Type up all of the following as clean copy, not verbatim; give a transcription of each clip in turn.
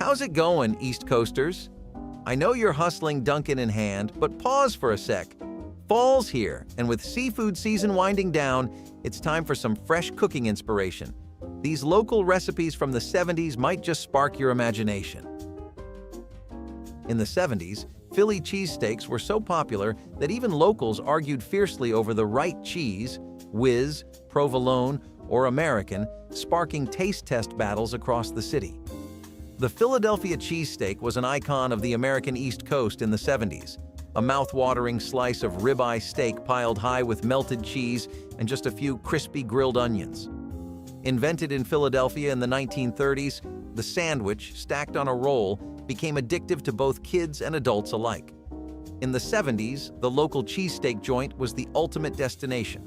How's it going, East Coasters? I know you're hustling Dunkin' in hand, but pause for a sec. Fall's here, and with seafood season winding down, it's time for some fresh cooking inspiration. These local recipes from the 70s might just spark your imagination. In the 70s, Philly cheesesteaks were so popular that even locals argued fiercely over the right cheese, whiz, provolone, or American, sparking taste test battles across the city. The Philadelphia cheesesteak was an icon of the American East Coast in the 70s, a mouth-watering slice of ribeye steak piled high with melted cheese and just a few crispy grilled onions. Invented in Philadelphia in the 1930s, the sandwich, stacked on a roll, became addictive to both kids and adults alike. In the 70s, the local cheesesteak joint was the ultimate destination.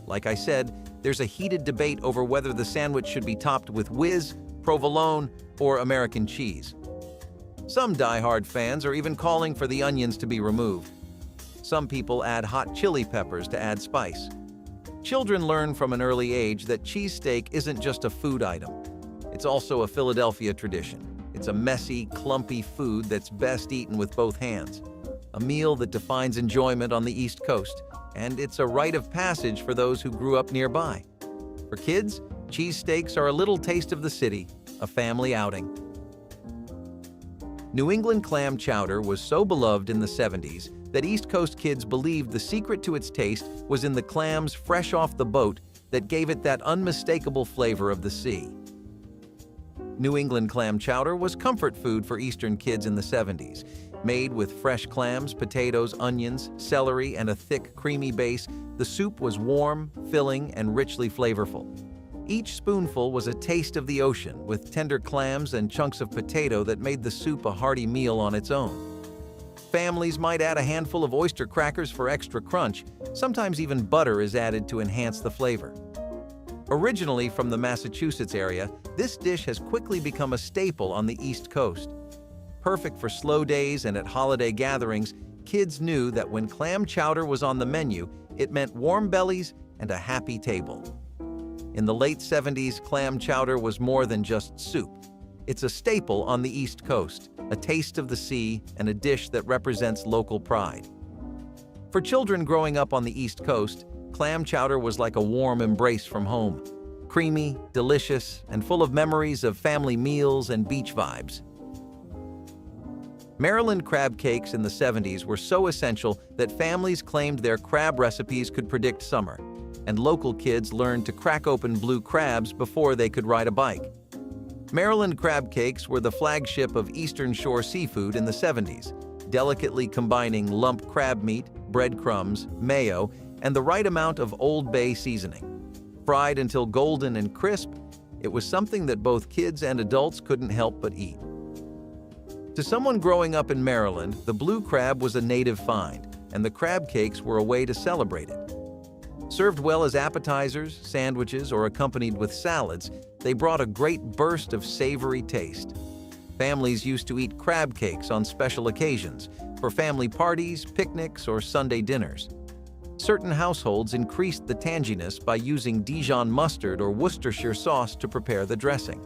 Like I said, there's a heated debate over whether the sandwich should be topped with whiz, provolone, or American cheese. Some die-hard fans are even calling for the onions to be removed. Some people add hot chili peppers to add spice. Children learn from an early age that cheesesteak isn't just a food item. It's also a Philadelphia tradition. It's a messy, clumpy food that's best eaten with both hands. A meal that defines enjoyment on the East Coast, and it's a rite of passage for those who grew up nearby. For kids, cheesesteaks are a little taste of the city, a family outing. New England clam chowder was so beloved in the 70s that East Coast kids believed the secret to its taste was in the clams fresh off the boat that gave it that unmistakable flavor of the sea. New England clam chowder was comfort food for Eastern kids in the 70s. Made with fresh clams, potatoes, onions, celery, and a thick, creamy base, the soup was warm, filling, and richly flavorful. Each spoonful was a taste of the ocean, with tender clams and chunks of potato that made the soup a hearty meal on its own. Families might add a handful of oyster crackers for extra crunch. Sometimes even butter is added to enhance the flavor. Originally from the Massachusetts area, this dish has quickly become a staple on the East Coast. Perfect for slow days and at holiday gatherings, kids knew that when clam chowder was on the menu, it meant warm bellies and a happy table. In the late 70s, clam chowder was more than just soup. It's a staple on the East Coast, a taste of the sea, and a dish that represents local pride. For children growing up on the East Coast, clam chowder was like a warm embrace from home. Creamy, delicious, and full of memories of family meals and beach vibes. Maryland crab cakes in the 70s were so essential that families claimed their crab recipes could predict summer, and local kids learned to crack open blue crabs before they could ride a bike. Maryland crab cakes were the flagship of Eastern Shore seafood in the 70s, delicately combining lump crab meat, breadcrumbs, mayo, and the right amount of Old Bay seasoning. Fried until golden and crisp, it was something that both kids and adults couldn't help but eat. To someone growing up in Maryland, the blue crab was a native find, and the crab cakes were a way to celebrate it. Served well as appetizers, sandwiches, or accompanied with salads, they brought a great burst of savory taste. Families used to eat crab cakes on special occasions, for family parties, picnics, or Sunday dinners. Certain households increased the tanginess by using Dijon mustard or Worcestershire sauce to prepare the dressing.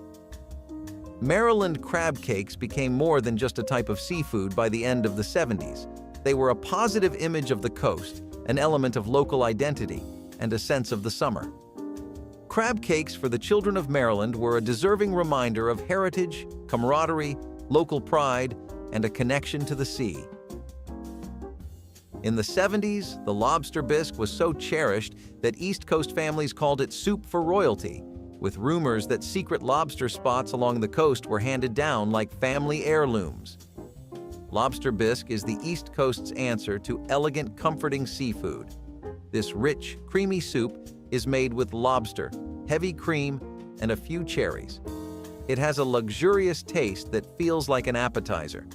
Maryland crab cakes became more than just a type of seafood by the end of the 70s. They were a positive image of the coast, an element of local identity, and a sense of the summer. Crab cakes for the children of Maryland were a deserving reminder of heritage, camaraderie, local pride, and a connection to the sea. In the 70s, the Lobster Bisque was so cherished that East Coast families called it soup for royalty, with rumors that secret lobster spots along the coast were handed down like family heirlooms. Lobster Bisque is the East Coast's answer to elegant, comforting seafood. This rich, creamy soup is made with lobster, heavy cream, and a few cherries. It has a luxurious taste that feels like an appetizer.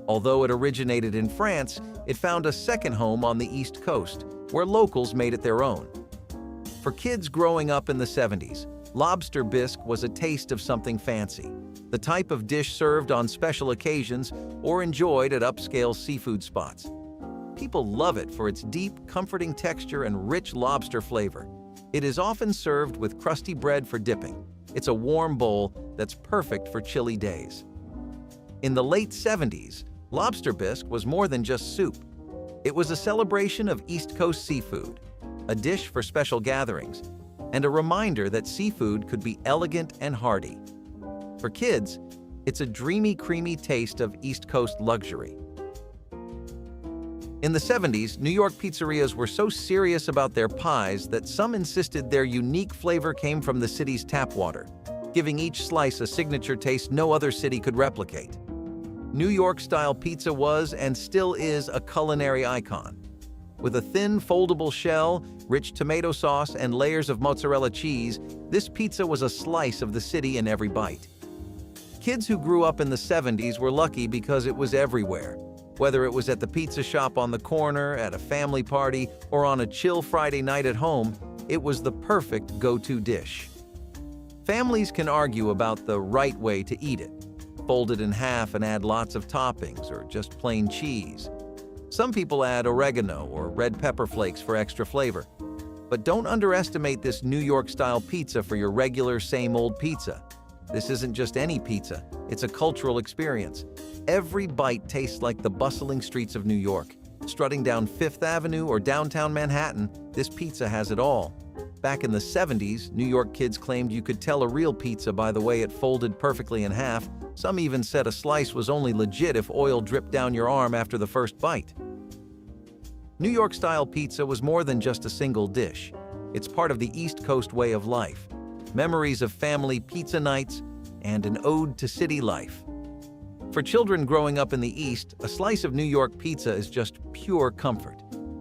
Although it originated in France, it found a second home on the East Coast, where locals made it their own. For kids growing up in the 70s, Lobster Bisque was a taste of something fancy, the type of dish served on special occasions or enjoyed at upscale seafood spots. People love it for its deep, comforting texture and rich lobster flavor. It is often served with crusty bread for dipping. It's a warm bowl that's perfect for chilly days. In the late 70s, Lobster Bisque was more than just soup. It was a celebration of East Coast seafood, a dish for special gatherings, and a reminder that seafood could be elegant and hearty. For kids, it's a dreamy, creamy taste of East Coast luxury. In the 70s, New York pizzerias were so serious about their pies that some insisted their unique flavor came from the city's tap water, giving each slice a signature taste no other city could replicate. New York-style pizza was and still is a culinary icon. With a thin, foldable shell, rich tomato sauce, and layers of mozzarella cheese, this pizza was a slice of the city in every bite. Kids who grew up in the 70s were lucky because it was everywhere. Whether it was at the pizza shop on the corner, at a family party, or on a chill Friday night at home, it was the perfect go-to dish. Families can argue about the right way to eat it. Fold it in half and add lots of toppings, or just plain cheese. Some people add oregano or red pepper flakes for extra flavor. But don't underestimate this New York-style pizza for your regular same-old pizza. This isn't just any pizza, it's a cultural experience. Every bite tastes like the bustling streets of New York. Strutting down Fifth Avenue or downtown Manhattan, this pizza has it all. Back in the 70s, New York kids claimed you could tell a real pizza by the way it folded perfectly in half. Some even said a slice was only legit if oil dripped down your arm after the first bite. New York-style pizza was more than just a single dish. It's part of the East Coast way of life, memories of family pizza nights, and an ode to city life. For children growing up in the East, a slice of New York pizza is just pure comfort.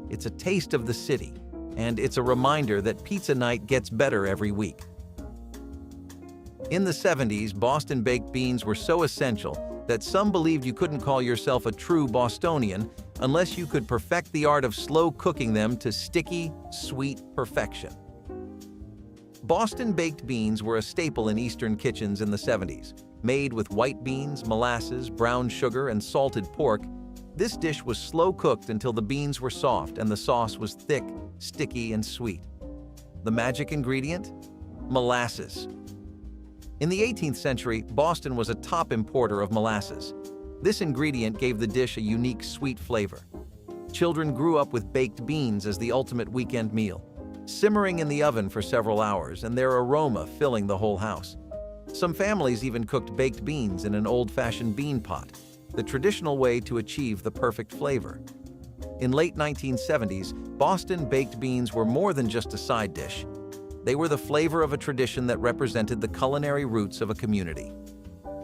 It's a taste of the city, and it's a reminder that pizza night gets better every week. In the 70s, Boston baked beans were so essential that some believed you couldn't call yourself a true Bostonian unless you could perfect the art of slow cooking them to sticky, sweet perfection. Boston baked beans were a staple in Eastern kitchens in the 70s. Made with white beans, molasses, brown sugar, and salted pork, this dish was slow cooked until the beans were soft and the sauce was thick, sticky, and sweet. The magic ingredient? Molasses. In the 18th century, Boston was a top importer of molasses. This ingredient gave the dish a unique sweet flavor. Children grew up with baked beans as the ultimate weekend meal, simmering in the oven for several hours and their aroma filling the whole house. Some families even cooked baked beans in an old-fashioned bean pot, the traditional way to achieve the perfect flavor. In late 1970s, Boston baked beans were more than just a side dish. They were the flavor of a tradition that represented the culinary roots of a community.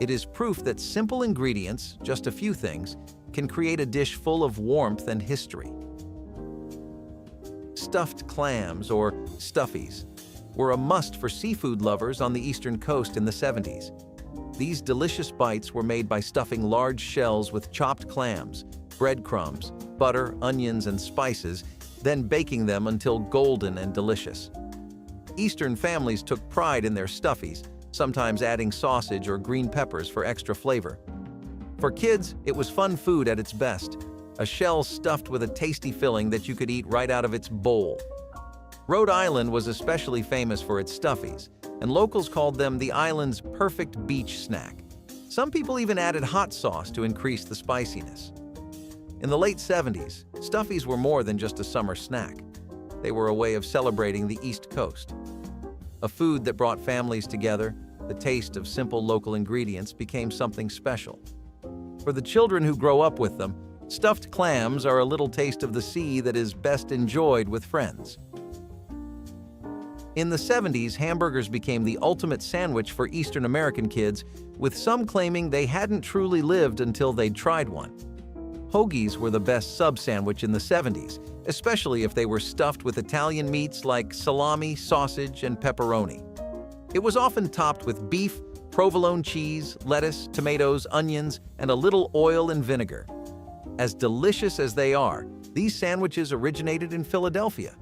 It is proof that simple ingredients, just a few things, can create a dish full of warmth and history. Stuffed clams, or stuffies, were a must for seafood lovers on the Eastern Coast in the 70s. These delicious bites were made by stuffing large shells with chopped clams, breadcrumbs, butter, onions, and spices, then baking them until golden and delicious. Eastern families took pride in their stuffies, sometimes adding sausage or green peppers for extra flavor. For kids, it was fun food at its best, a shell stuffed with a tasty filling that you could eat right out of its bowl. Rhode Island was especially famous for its stuffies, and locals called them the island's perfect beach snack. Some people even added hot sauce to increase the spiciness. In the late 70s, stuffies were more than just a summer snack. They were a way of celebrating the East Coast. A food that brought families together, the taste of simple local ingredients became something special. For the children who grow up with them, stuffed clams are a little taste of the sea that is best enjoyed with friends. In the 70s, hamburgers became the ultimate sandwich for Eastern American kids, with some claiming they hadn't truly lived until they'd tried one. Hogies were the best sub-sandwich in the 70s, especially if they were stuffed with Italian meats like salami, sausage, and pepperoni. It was often topped with beef, provolone cheese, lettuce, tomatoes, onions, and a little oil and vinegar. As delicious as they are, these sandwiches originated in Philadelphia.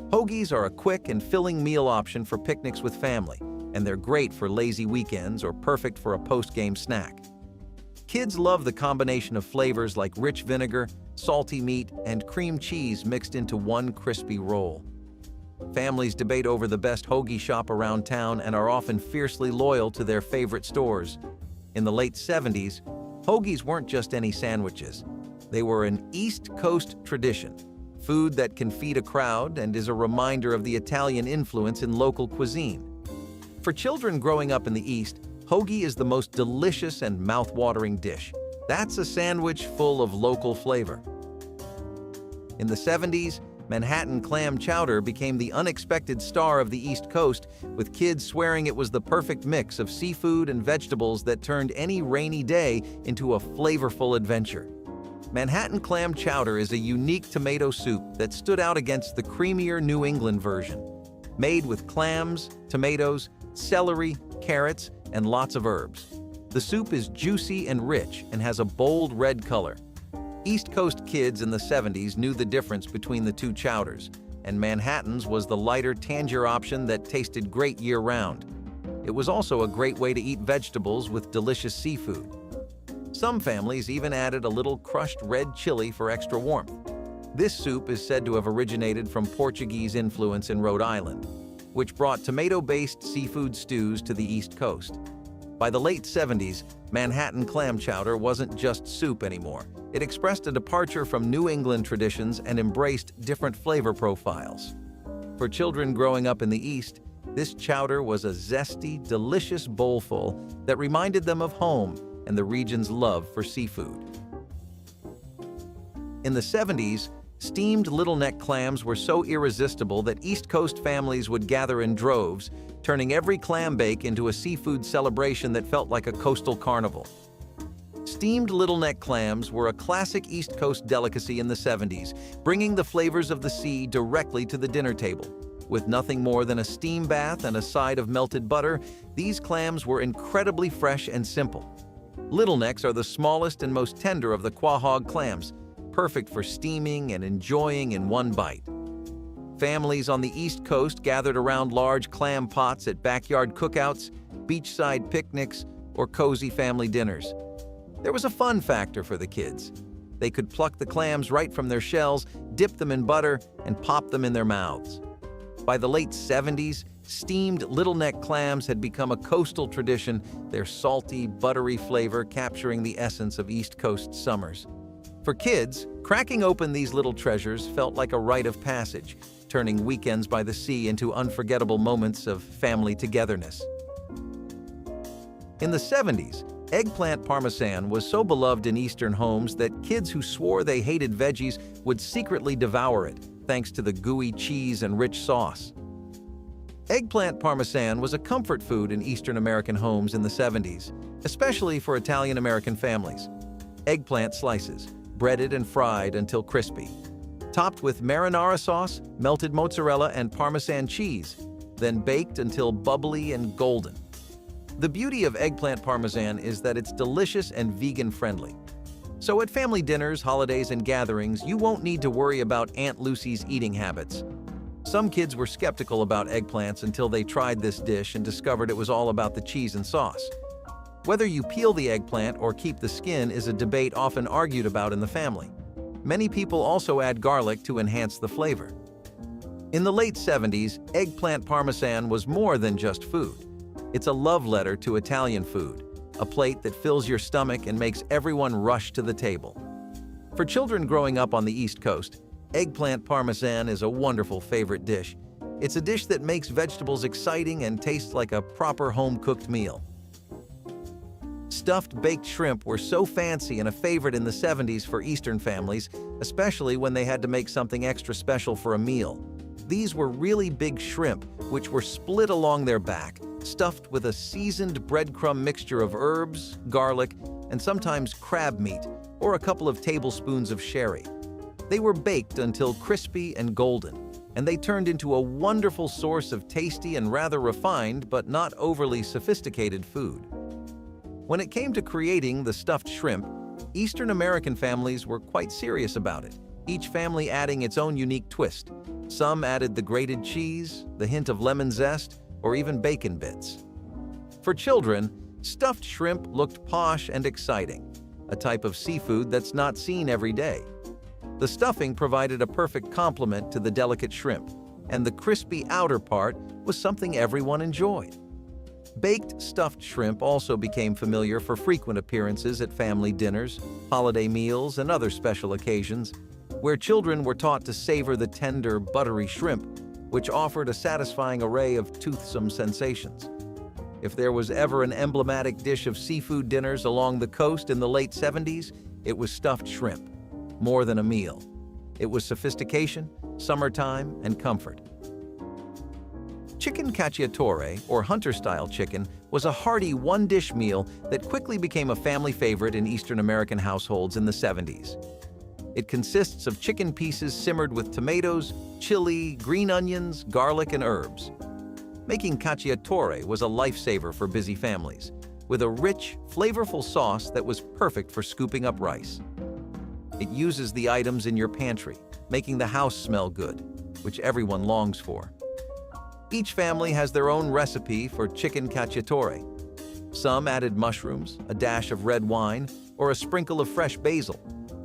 Hogies are a quick and filling meal option for picnics with family, and they're great for lazy weekends or perfect for a post-game snack. Kids love the combination of flavors like rich vinegar, salty meat, and cream cheese mixed into one crispy roll. Families debate over the best hoagie shop around town and are often fiercely loyal to their favorite stores. In the late 70s, Hogies weren't just any sandwiches. They were an East Coast tradition, food that can feed a crowd and is a reminder of the Italian influence in local cuisine. For children growing up in the East, hoagie is the most delicious and mouth-watering dish. That's a sandwich full of local flavor. In the 70s, Manhattan Clam Chowder became the unexpected star of the East Coast, with kids swearing it was the perfect mix of seafood and vegetables that turned any rainy day into a flavorful adventure. Manhattan Clam Chowder is a unique tomato soup that stood out against the creamier New England version. Made with clams, tomatoes, celery, carrots, and lots of herbs. The soup is juicy and rich and has a bold red color. East Coast kids in the 70s knew the difference between the two chowders, and Manhattan's was the lighter, tangier option that tasted great year-round. It was also a great way to eat vegetables with delicious seafood. Some families even added a little crushed red chili for extra warmth. This soup is said to have originated from Portuguese influence in Rhode Island, which brought tomato-based seafood stews to the East Coast. By the late 70s, Manhattan Clam Chowder wasn't just soup anymore. It expressed a departure from New England traditions and embraced different flavor profiles. For children growing up in the East, this chowder was a zesty, delicious bowlful that reminded them of home and the region's love for seafood. In the 70s, steamed little neck clams were so irresistible that East Coast families would gather in droves, turning every clam bake into a seafood celebration that felt like a coastal carnival. Steamed little neck clams were a classic East Coast delicacy in the 70s, bringing the flavors of the sea directly to the dinner table. With nothing more than a steam bath and a side of melted butter, these clams were incredibly fresh and simple. Little necks are the smallest and most tender of the quahog clams, perfect for steaming and enjoying in one bite. Families on the East Coast gathered around large clam pots at backyard cookouts, beachside picnics, or cozy family dinners. There was a fun factor for the kids. They could pluck the clams right from their shells, dip them in butter, and pop them in their mouths. By the late 70s, steamed little neck clams had become a coastal tradition, their salty, buttery flavor capturing the essence of East Coast summers. For kids, cracking open these little treasures felt like a rite of passage, turning weekends by the sea into unforgettable moments of family togetherness. In the 70s, Eggplant Parmesan was so beloved in Eastern homes that kids who swore they hated veggies would secretly devour it, thanks to the gooey cheese and rich sauce. Eggplant Parmesan was a comfort food in Eastern American homes in the 70s, especially for Italian-American families. Eggplant slices, breaded and fried until crispy, topped with marinara sauce, melted mozzarella, and Parmesan cheese, then baked until bubbly and golden. The beauty of Eggplant Parmesan is that it's delicious and vegan-friendly. So at family dinners, holidays, and gatherings, you won't need to worry about Aunt Lucy's eating habits. Some kids were skeptical about eggplants until they tried this dish and discovered it was all about the cheese and sauce. Whether you peel the eggplant or keep the skin is a debate often argued about in the family. Many people also add garlic to enhance the flavor. In the late 70s, Eggplant Parmesan was more than just food. It's a love letter to Italian food, a plate that fills your stomach and makes everyone rush to the table. For children growing up on the East Coast, Eggplant Parmesan is a wonderful favorite dish. It's a dish that makes vegetables exciting and tastes like a proper home-cooked meal. Stuffed baked shrimp were so fancy and a favorite in the 70s for Eastern families, especially when they had to make something extra special for a meal. These were really big shrimp, which were split along their back, stuffed with a seasoned breadcrumb mixture of herbs, garlic, and sometimes crab meat, or a couple of tablespoons of sherry. They were baked until crispy and golden, and they turned into a wonderful source of tasty and rather refined but not overly sophisticated food. When it came to creating the stuffed shrimp, Eastern American families were quite serious about it, each family adding its own unique twist. Some added the grated cheese, the hint of lemon zest, or even bacon bits. For children, stuffed shrimp looked posh and exciting, a type of seafood that's not seen every day. The stuffing provided a perfect complement to the delicate shrimp, and the crispy outer part was something everyone enjoyed. Baked stuffed shrimp also became familiar for frequent appearances at family dinners, holiday meals, and other special occasions, where children were taught to savor the tender, buttery shrimp, which offered a satisfying array of toothsome sensations. If there was ever an emblematic dish of seafood dinners along the coast in the late 70s, it was stuffed shrimp. More than a meal. It was sophistication, summertime, and comfort. Chicken cacciatore, or hunter-style chicken, was a hearty one-dish meal that quickly became a family favorite in Eastern American households in the 70s. It consists of chicken pieces simmered with tomatoes, chili, green onions, garlic, and herbs. Making cacciatore was a lifesaver for busy families, with a rich, flavorful sauce that was perfect for scooping up rice. It uses the items in your pantry, making the house smell good, which everyone longs for. Each family has their own recipe for chicken cacciatore. Some added mushrooms, a dash of red wine, or a sprinkle of fresh basil,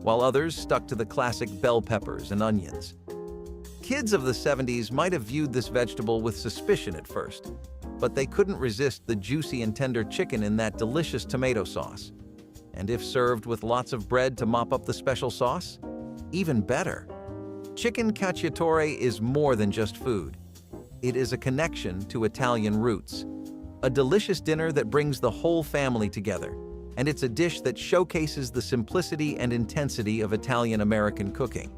while others stuck to the classic bell peppers and onions. Kids of the 70s might have viewed this vegetable with suspicion at first, but they couldn't resist the juicy and tender chicken in that delicious tomato sauce. And if served with lots of bread to mop up the special sauce, even better. Chicken cacciatore is more than just food. It is a connection to Italian roots, a delicious dinner that brings the whole family together, and it's a dish that showcases the simplicity and intensity of Italian-American cooking.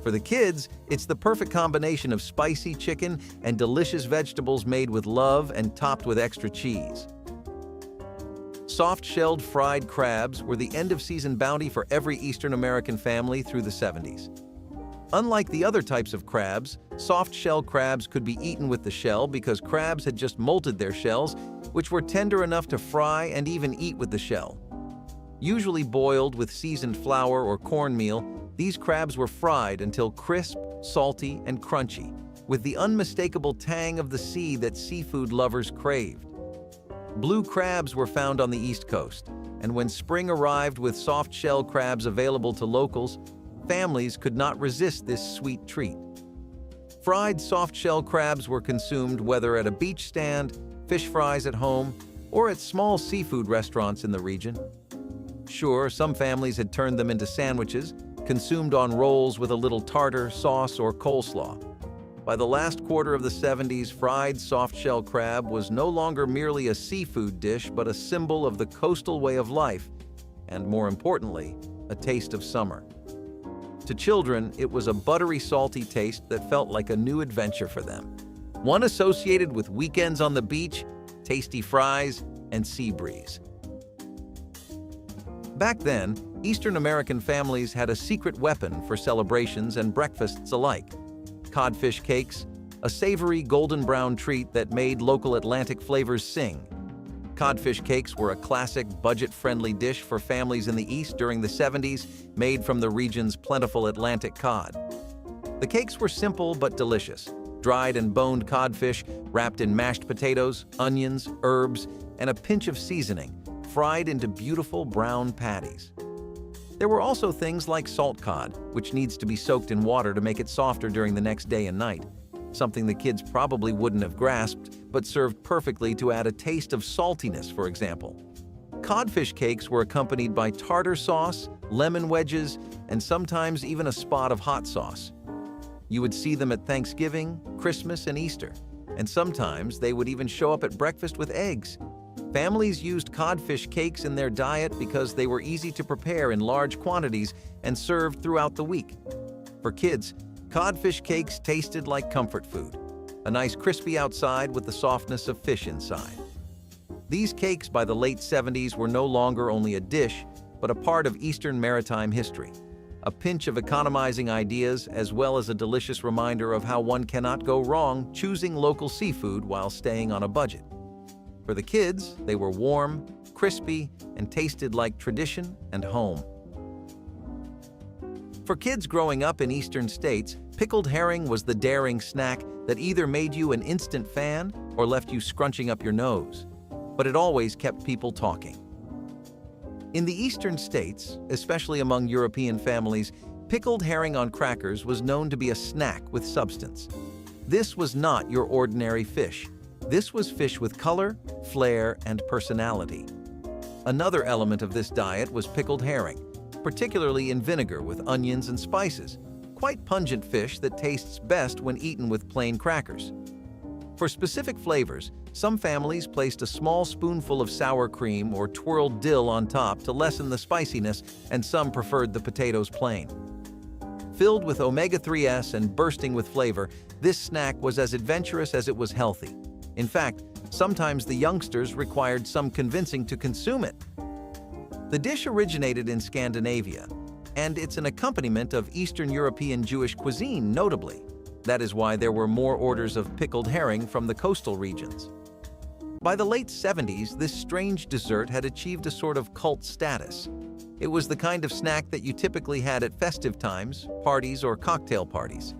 For the kids, it's the perfect combination of spicy chicken and delicious vegetables made with love and topped with extra cheese. Soft-shelled fried crabs were the end-of-season bounty for every Eastern American family through the 70s. Unlike the other types of crabs, soft-shell crabs could be eaten with the shell because crabs had just molted their shells, which were tender enough to fry and even eat with the shell. Usually boiled with seasoned flour or cornmeal, these crabs were fried until crisp, salty, and crunchy, with the unmistakable tang of the sea that seafood lovers craved. Blue crabs were found on the East Coast, and when spring arrived with soft-shell crabs available to locals, families could not resist this sweet treat. Fried soft-shell crabs were consumed whether at a beach stand, fish fries at home, or at small seafood restaurants in the region. Sure, some families had turned them into sandwiches, consumed on rolls with a little tartar, sauce, or coleslaw. By the last quarter of the 70s, fried soft-shell crab was no longer merely a seafood dish, but a symbol of the coastal way of life, and more importantly, a taste of summer. To children, it was a buttery, salty taste that felt like a new adventure for them. One associated with weekends on the beach, tasty fries, and sea breeze. Back then, Eastern American families had a secret weapon for celebrations and breakfasts alike: Codfish Cakes, a savory golden brown treat that made local Atlantic flavors sing. Codfish Cakes were a classic, budget-friendly dish for families in the East during the 70s, made from the region's plentiful Atlantic cod. The cakes were simple but delicious: dried and boned codfish wrapped in mashed potatoes, onions, herbs, and a pinch of seasoning, fried into beautiful brown patties. There were also things like salt cod, which needs to be soaked in water to make it softer during the next day and night, something the kids probably wouldn't have grasped, but served perfectly to add a taste of saltiness, for example. Codfish cakes were accompanied by tartar sauce, lemon wedges, and sometimes even a spot of hot sauce. You would see them at Thanksgiving, Christmas, and Easter, and sometimes they would even show up at breakfast with eggs. Families used codfish cakes in their diet because they were easy to prepare in large quantities and served throughout the week. For kids, codfish cakes tasted like comfort food, a nice crispy outside with the softness of fish inside. These cakes by the late 70s were no longer only a dish, but a part of Eastern maritime history, a pinch of economizing ideas as well as a delicious reminder of how one cannot go wrong choosing local seafood while staying on a budget. For the kids, they were warm, crispy, and tasted like tradition and home. For kids growing up in eastern states, pickled herring was the daring snack that either made you an instant fan or left you scrunching up your nose. But it always kept people talking. In the eastern states, especially among European families, pickled herring on crackers was known to be a snack with substance. This was not your ordinary fish. This was fish with color, flair, and personality. Another element of this diet was pickled herring, particularly in vinegar with onions and spices, quite pungent fish that tastes best when eaten with plain crackers. For specific flavors, some families placed a small spoonful of sour cream or twirled dill on top to lessen the spiciness, and some preferred the potatoes plain. Filled with omega-3s and bursting with flavor, this snack was as adventurous as it was healthy. In fact, sometimes the youngsters required some convincing to consume it. The dish originated in Scandinavia, and it's an accompaniment of Eastern European Jewish cuisine, notably. That is why there were more orders of pickled herring from the coastal regions. By the late 70s, this strange dessert had achieved a sort of cult status. It was the kind of snack that you typically had at festive times, parties, or cocktail parties.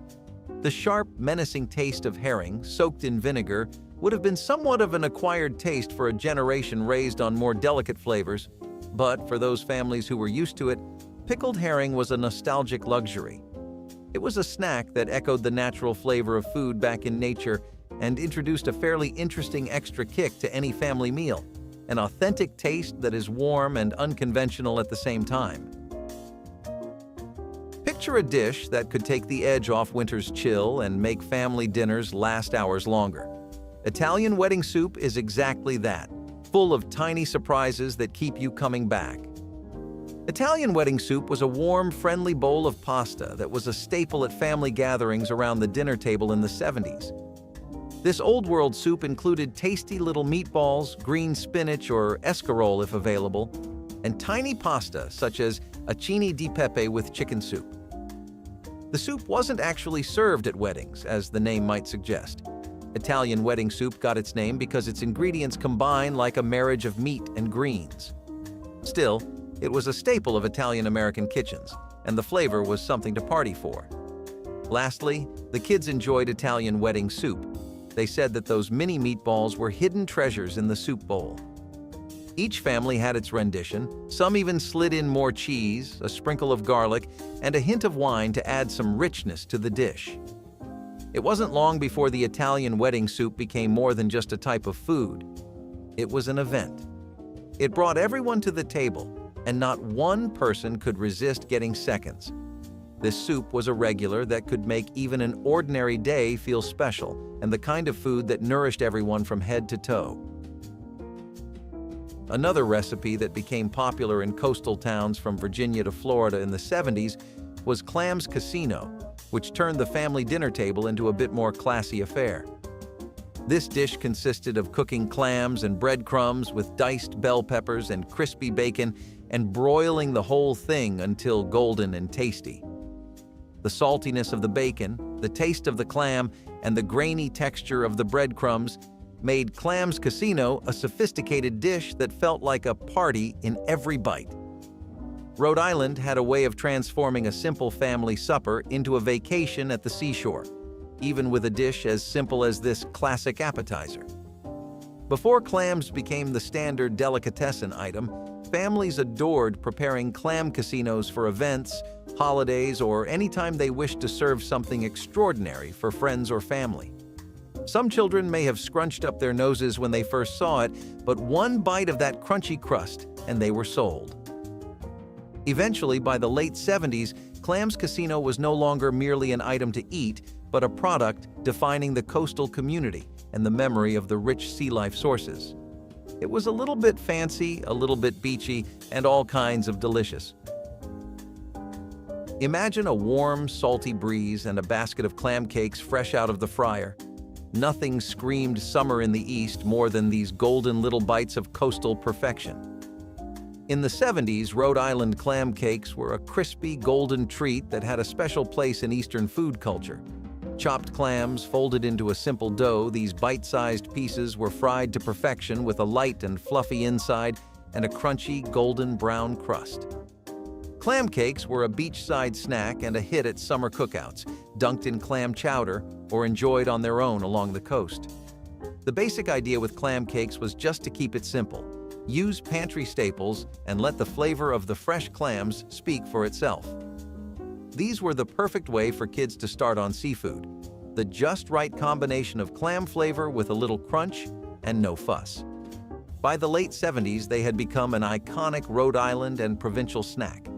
The sharp, menacing taste of herring, soaked in vinegar, would have been somewhat of an acquired taste for a generation raised on more delicate flavors, but for those families who were used to it, pickled herring was a nostalgic luxury. It was a snack that echoed the natural flavor of food back in nature and introduced a fairly interesting extra kick to any family meal, an authentic taste that is warm and unconventional at the same time. Picture a dish that could take the edge off winter's chill and make family dinners last hours longer. Italian wedding soup is exactly that, full of tiny surprises that keep you coming back. Italian wedding soup was a warm, friendly bowl of pasta that was a staple at family gatherings around the dinner table in the 70s. This old-world soup included tasty little meatballs, green spinach or escarole if available, and tiny pasta such as acini di pepe with chicken soup. The soup wasn't actually served at weddings, as the name might suggest. Italian wedding soup got its name because its ingredients combine like a marriage of meat and greens. Still, it was a staple of Italian-American kitchens, and the flavor was something to party for. Lastly, the kids enjoyed Italian wedding soup. They said that those mini meatballs were hidden treasures in the soup bowl. Each family had its rendition. Some even slid in more cheese, a sprinkle of garlic, and a hint of wine to add some richness to the dish. It wasn't long before the Italian wedding soup became more than just a type of food. It was an event. It brought everyone to the table, and not one person could resist getting seconds. This soup was a regular that could make even an ordinary day feel special, and the kind of food that nourished everyone from head to toe. Another recipe that became popular in coastal towns from Virginia to Florida in the 70s was Clams Casino, which turned the family dinner table into a bit more classy affair. This dish consisted of cooking clams and breadcrumbs with diced bell peppers and crispy bacon and broiling the whole thing until golden and tasty. The saltiness of the bacon, the taste of the clam, and the grainy texture of the breadcrumbs made Clams Casino a sophisticated dish that felt like a party in every bite. Rhode Island had a way of transforming a simple family supper into a vacation at the seashore, even with a dish as simple as this classic appetizer. Before clams became the standard delicatessen item, families adored preparing clam casinos for events, holidays, or anytime they wished to serve something extraordinary for friends or family. Some children may have scrunched up their noses when they first saw it, but one bite of that crunchy crust and they were sold. Eventually, by the late 70s, Clams Casino was no longer merely an item to eat, but a product defining the coastal community and the memory of the rich sea life sources. It was a little bit fancy, a little bit beachy, and all kinds of delicious. Imagine a warm, salty breeze and a basket of clam cakes fresh out of the fryer. Nothing screamed summer in the East more than these golden little bites of coastal perfection. In the 70s, Rhode Island clam cakes were a crispy, golden treat that had a special place in Eastern food culture. Chopped clams folded into a simple dough, these bite-sized pieces were fried to perfection with a light and fluffy inside and a crunchy, golden brown crust. Clam cakes were a beachside snack and a hit at summer cookouts, dunked in clam chowder or enjoyed on their own along the coast. The basic idea with clam cakes was just to keep it simple. Use pantry staples and let the flavor of the fresh clams speak for itself. These were the perfect way for kids to start on seafood. the just right combination of clam flavor with a little crunch and no fuss. By the late 70s, they had become an iconic Rhode Island and provincial snack,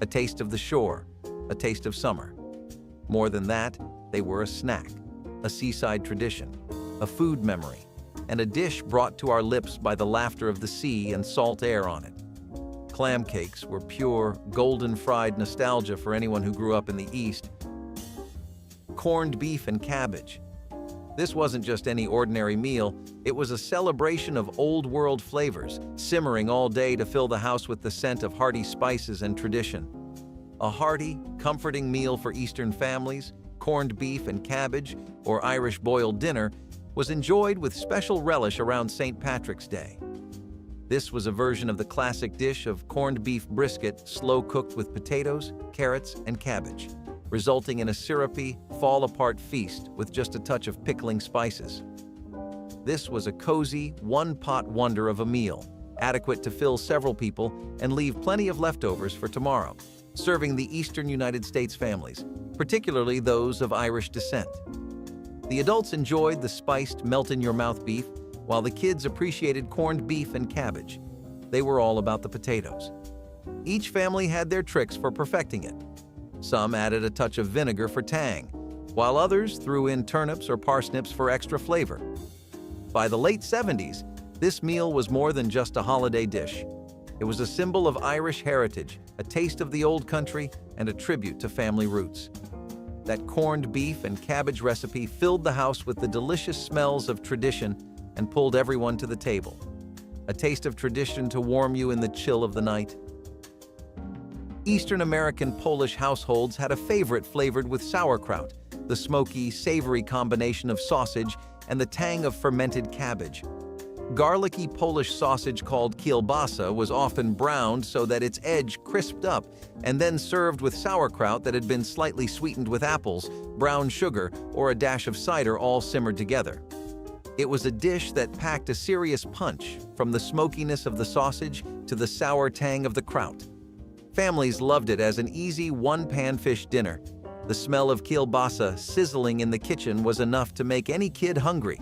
a taste of the shore, a taste of summer. More than that, they were a snack, a seaside tradition, a food memory, and a dish brought to our lips by the laughter of the sea and salt air on it. Clam cakes were pure, golden-fried nostalgia for anyone who grew up in the East. Corned beef and cabbage. This wasn't just any ordinary meal, it was a celebration of old-world flavors, simmering all day to fill the house with the scent of hearty spices and tradition. A hearty, comforting meal for Eastern families, corned beef and cabbage, or Irish boiled dinner, was enjoyed with special relish around St. Patrick's Day. This was a version of the classic dish of corned beef brisket slow-cooked with potatoes, carrots, and cabbage, resulting in a syrupy, fall-apart feast with just a touch of pickling spices. This was a cozy, one-pot wonder of a meal, adequate to fill several people and leave plenty of leftovers for tomorrow, serving the Eastern United States families, particularly those of Irish descent. The adults enjoyed the spiced, melt-in-your-mouth beef, while the kids appreciated corned beef and cabbage. They were all about the potatoes. Each family had their tricks for perfecting it. Some added a touch of vinegar for tang, while others threw in turnips or parsnips for extra flavor. By the late 70s, this meal was more than just a holiday dish. It was a symbol of Irish heritage, a taste of the old country, and a tribute to family roots. That corned beef and cabbage recipe filled the house with the delicious smells of tradition and pulled everyone to the table. A taste of tradition to warm you in the chill of the night. Eastern American Polish households had a favorite flavored with sauerkraut, the smoky, savory combination of sausage and the tang of fermented cabbage. Garlicky Polish sausage called Kilbasa was often browned so that its edge crisped up and then served with sauerkraut that had been slightly sweetened with apples, brown sugar, or a dash of cider all simmered together. It was a dish that packed a serious punch, from the smokiness of the sausage to the sour tang of the kraut. Families loved it as an easy one-pan fish dinner. The smell of Kilbasa sizzling in the kitchen was enough to make any kid hungry.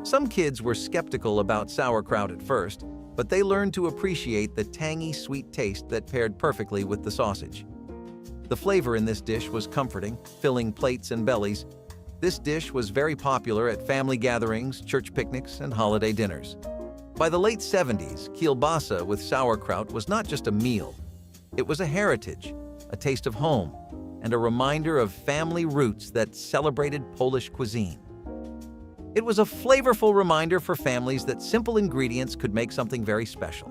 Some kids were skeptical about sauerkraut at first, but they learned to appreciate the tangy, sweet taste that paired perfectly with the sausage. The flavor in this dish was comforting, filling plates and bellies. This dish was very popular at family gatherings, church picnics, and holiday dinners. By the late 70s, Kilbasa with sauerkraut was not just a meal. It was a heritage, a taste of home, and a reminder of family roots that celebrated Polish cuisine. It was a flavorful reminder for families that simple ingredients could make something very special.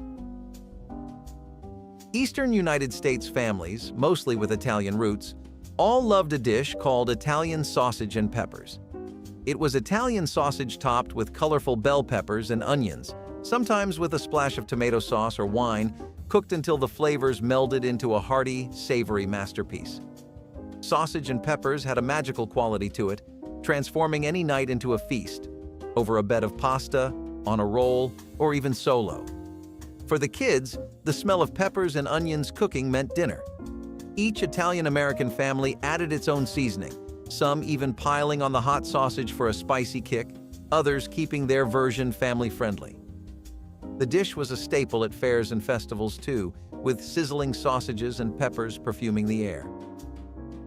Eastern United States families, mostly with Italian roots, all loved a dish called Italian sausage and peppers. It was Italian sausage topped with colorful bell peppers and onions, sometimes with a splash of tomato sauce or wine, cooked until the flavors melded into a hearty, savory masterpiece. Sausage and peppers had a magical quality to it, transforming any night into a feast, over a bed of pasta, on a roll, or even solo. For the kids, the smell of peppers and onions cooking meant dinner. Each Italian-American family added its own seasoning, some even piling on the hot sausage for a spicy kick, others keeping their version family-friendly. The dish was a staple at fairs and festivals too, with sizzling sausages and peppers perfuming the air.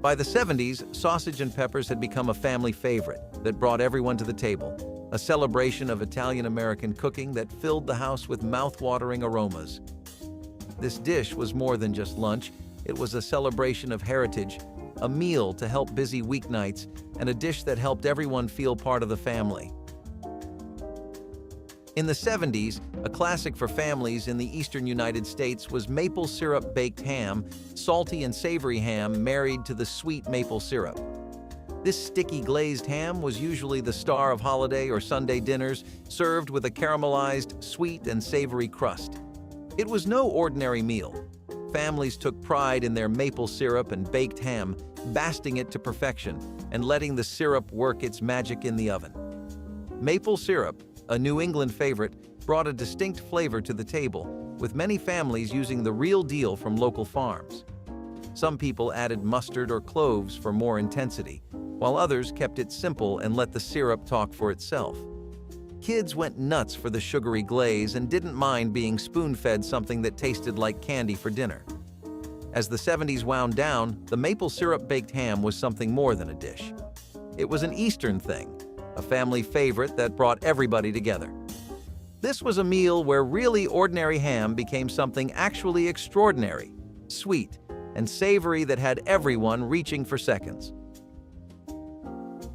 By the 70s, sausage and peppers had become a family favorite that brought everyone to the table, a celebration of Italian-American cooking that filled the house with mouth-watering aromas. This dish was more than just lunch. It was a celebration of heritage, a meal to help busy weeknights, and a dish that helped everyone feel part of the family. In the 70s, a classic for families in the eastern United States was maple syrup baked ham, salty and savory ham married to the sweet maple syrup. This sticky glazed ham was usually the star of holiday or Sunday dinners, served with a caramelized, sweet and savory crust. It was no ordinary meal. Families took pride in their maple syrup and baked ham, basting it to perfection and letting the syrup work its magic in the oven. Maple syrup, a New England favorite, brought a distinct flavor to the table, with many families using the real deal from local farms. Some people added mustard or cloves for more intensity, while others kept it simple and let the syrup talk for itself. Kids went nuts for the sugary glaze and didn't mind being spoon-fed something that tasted like candy for dinner. As the 70s wound down, the maple syrup-baked ham was something more than a dish. It was an Eastern thing, a family favorite that brought everybody together. This was a meal where really ordinary ham became something actually extraordinary, sweet, and savory that had everyone reaching for seconds.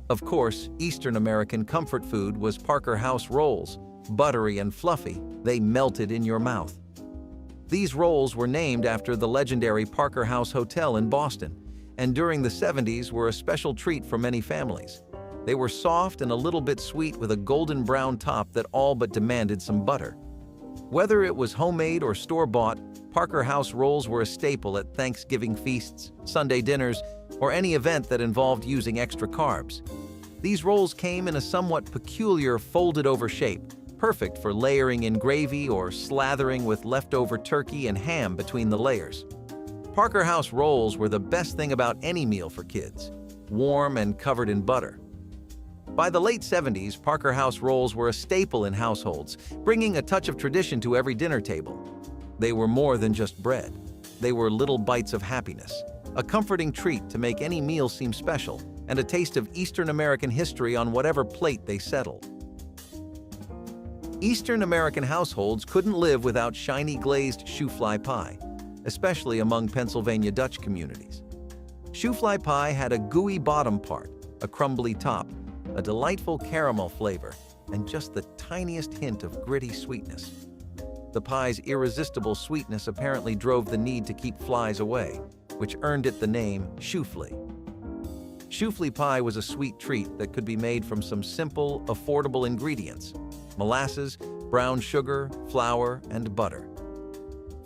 Of course, Eastern American comfort food was Parker House rolls. Buttery and fluffy, they melted in your mouth. These rolls were named after the legendary Parker House Hotel in Boston, and during the 70s were a special treat for many families. They were soft and a little bit sweet with a golden brown top that all but demanded some butter. Whether it was homemade or store-bought, Parker House rolls were a staple at Thanksgiving feasts, Sunday dinners, or any event that involved using extra carbs. These rolls came in a somewhat peculiar folded-over shape, perfect for layering in gravy or slathering with leftover turkey and ham between the layers. Parker House rolls were the best thing about any meal for kids, warm and covered in butter. By the late 70s, Parker House rolls were a staple in households, bringing a touch of tradition to every dinner table. They were more than just bread. They were little bites of happiness, a comforting treat to make any meal seem special, and a taste of Eastern American history on whatever plate they settled. Eastern American households couldn't live without shiny glazed shoofly pie, especially among Pennsylvania Dutch communities. Shoofly pie had a gooey bottom part, a crumbly top, a delightful caramel flavor, and just the tiniest hint of gritty sweetness. The pie's irresistible sweetness apparently drove the need to keep flies away, which earned it the name shoofly. Shoofly pie was a sweet treat that could be made from some simple, affordable ingredients: molasses, brown sugar, flour, and butter.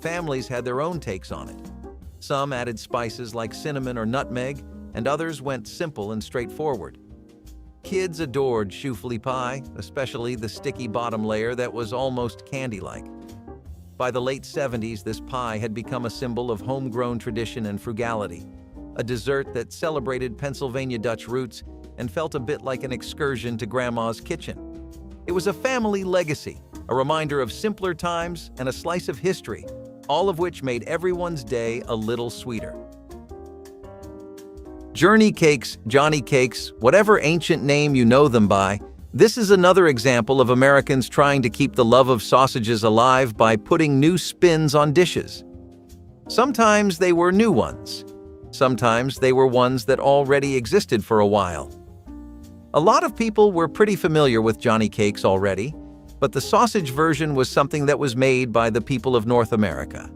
Families had their own takes on it. Some added spices like cinnamon or nutmeg, and others went simple and straightforward. Kids adored shoofly pie, especially the sticky bottom layer that was almost candy-like. By the late 70s, this pie had become a symbol of homegrown tradition and frugality, a dessert that celebrated Pennsylvania Dutch roots and felt a bit like an excursion to Grandma's kitchen. It was a family legacy, a reminder of simpler times and a slice of history, all of which made everyone's day a little sweeter. Journey cakes, Johnny cakes, whatever ancient name you know them by, this is another example of Americans trying to keep the love of sausages alive by putting new spins on dishes. Sometimes they were new ones. Sometimes they were ones that already existed for a while. A lot of people were pretty familiar with Johnny cakes already, but the sausage version was something that was made by the people of North America.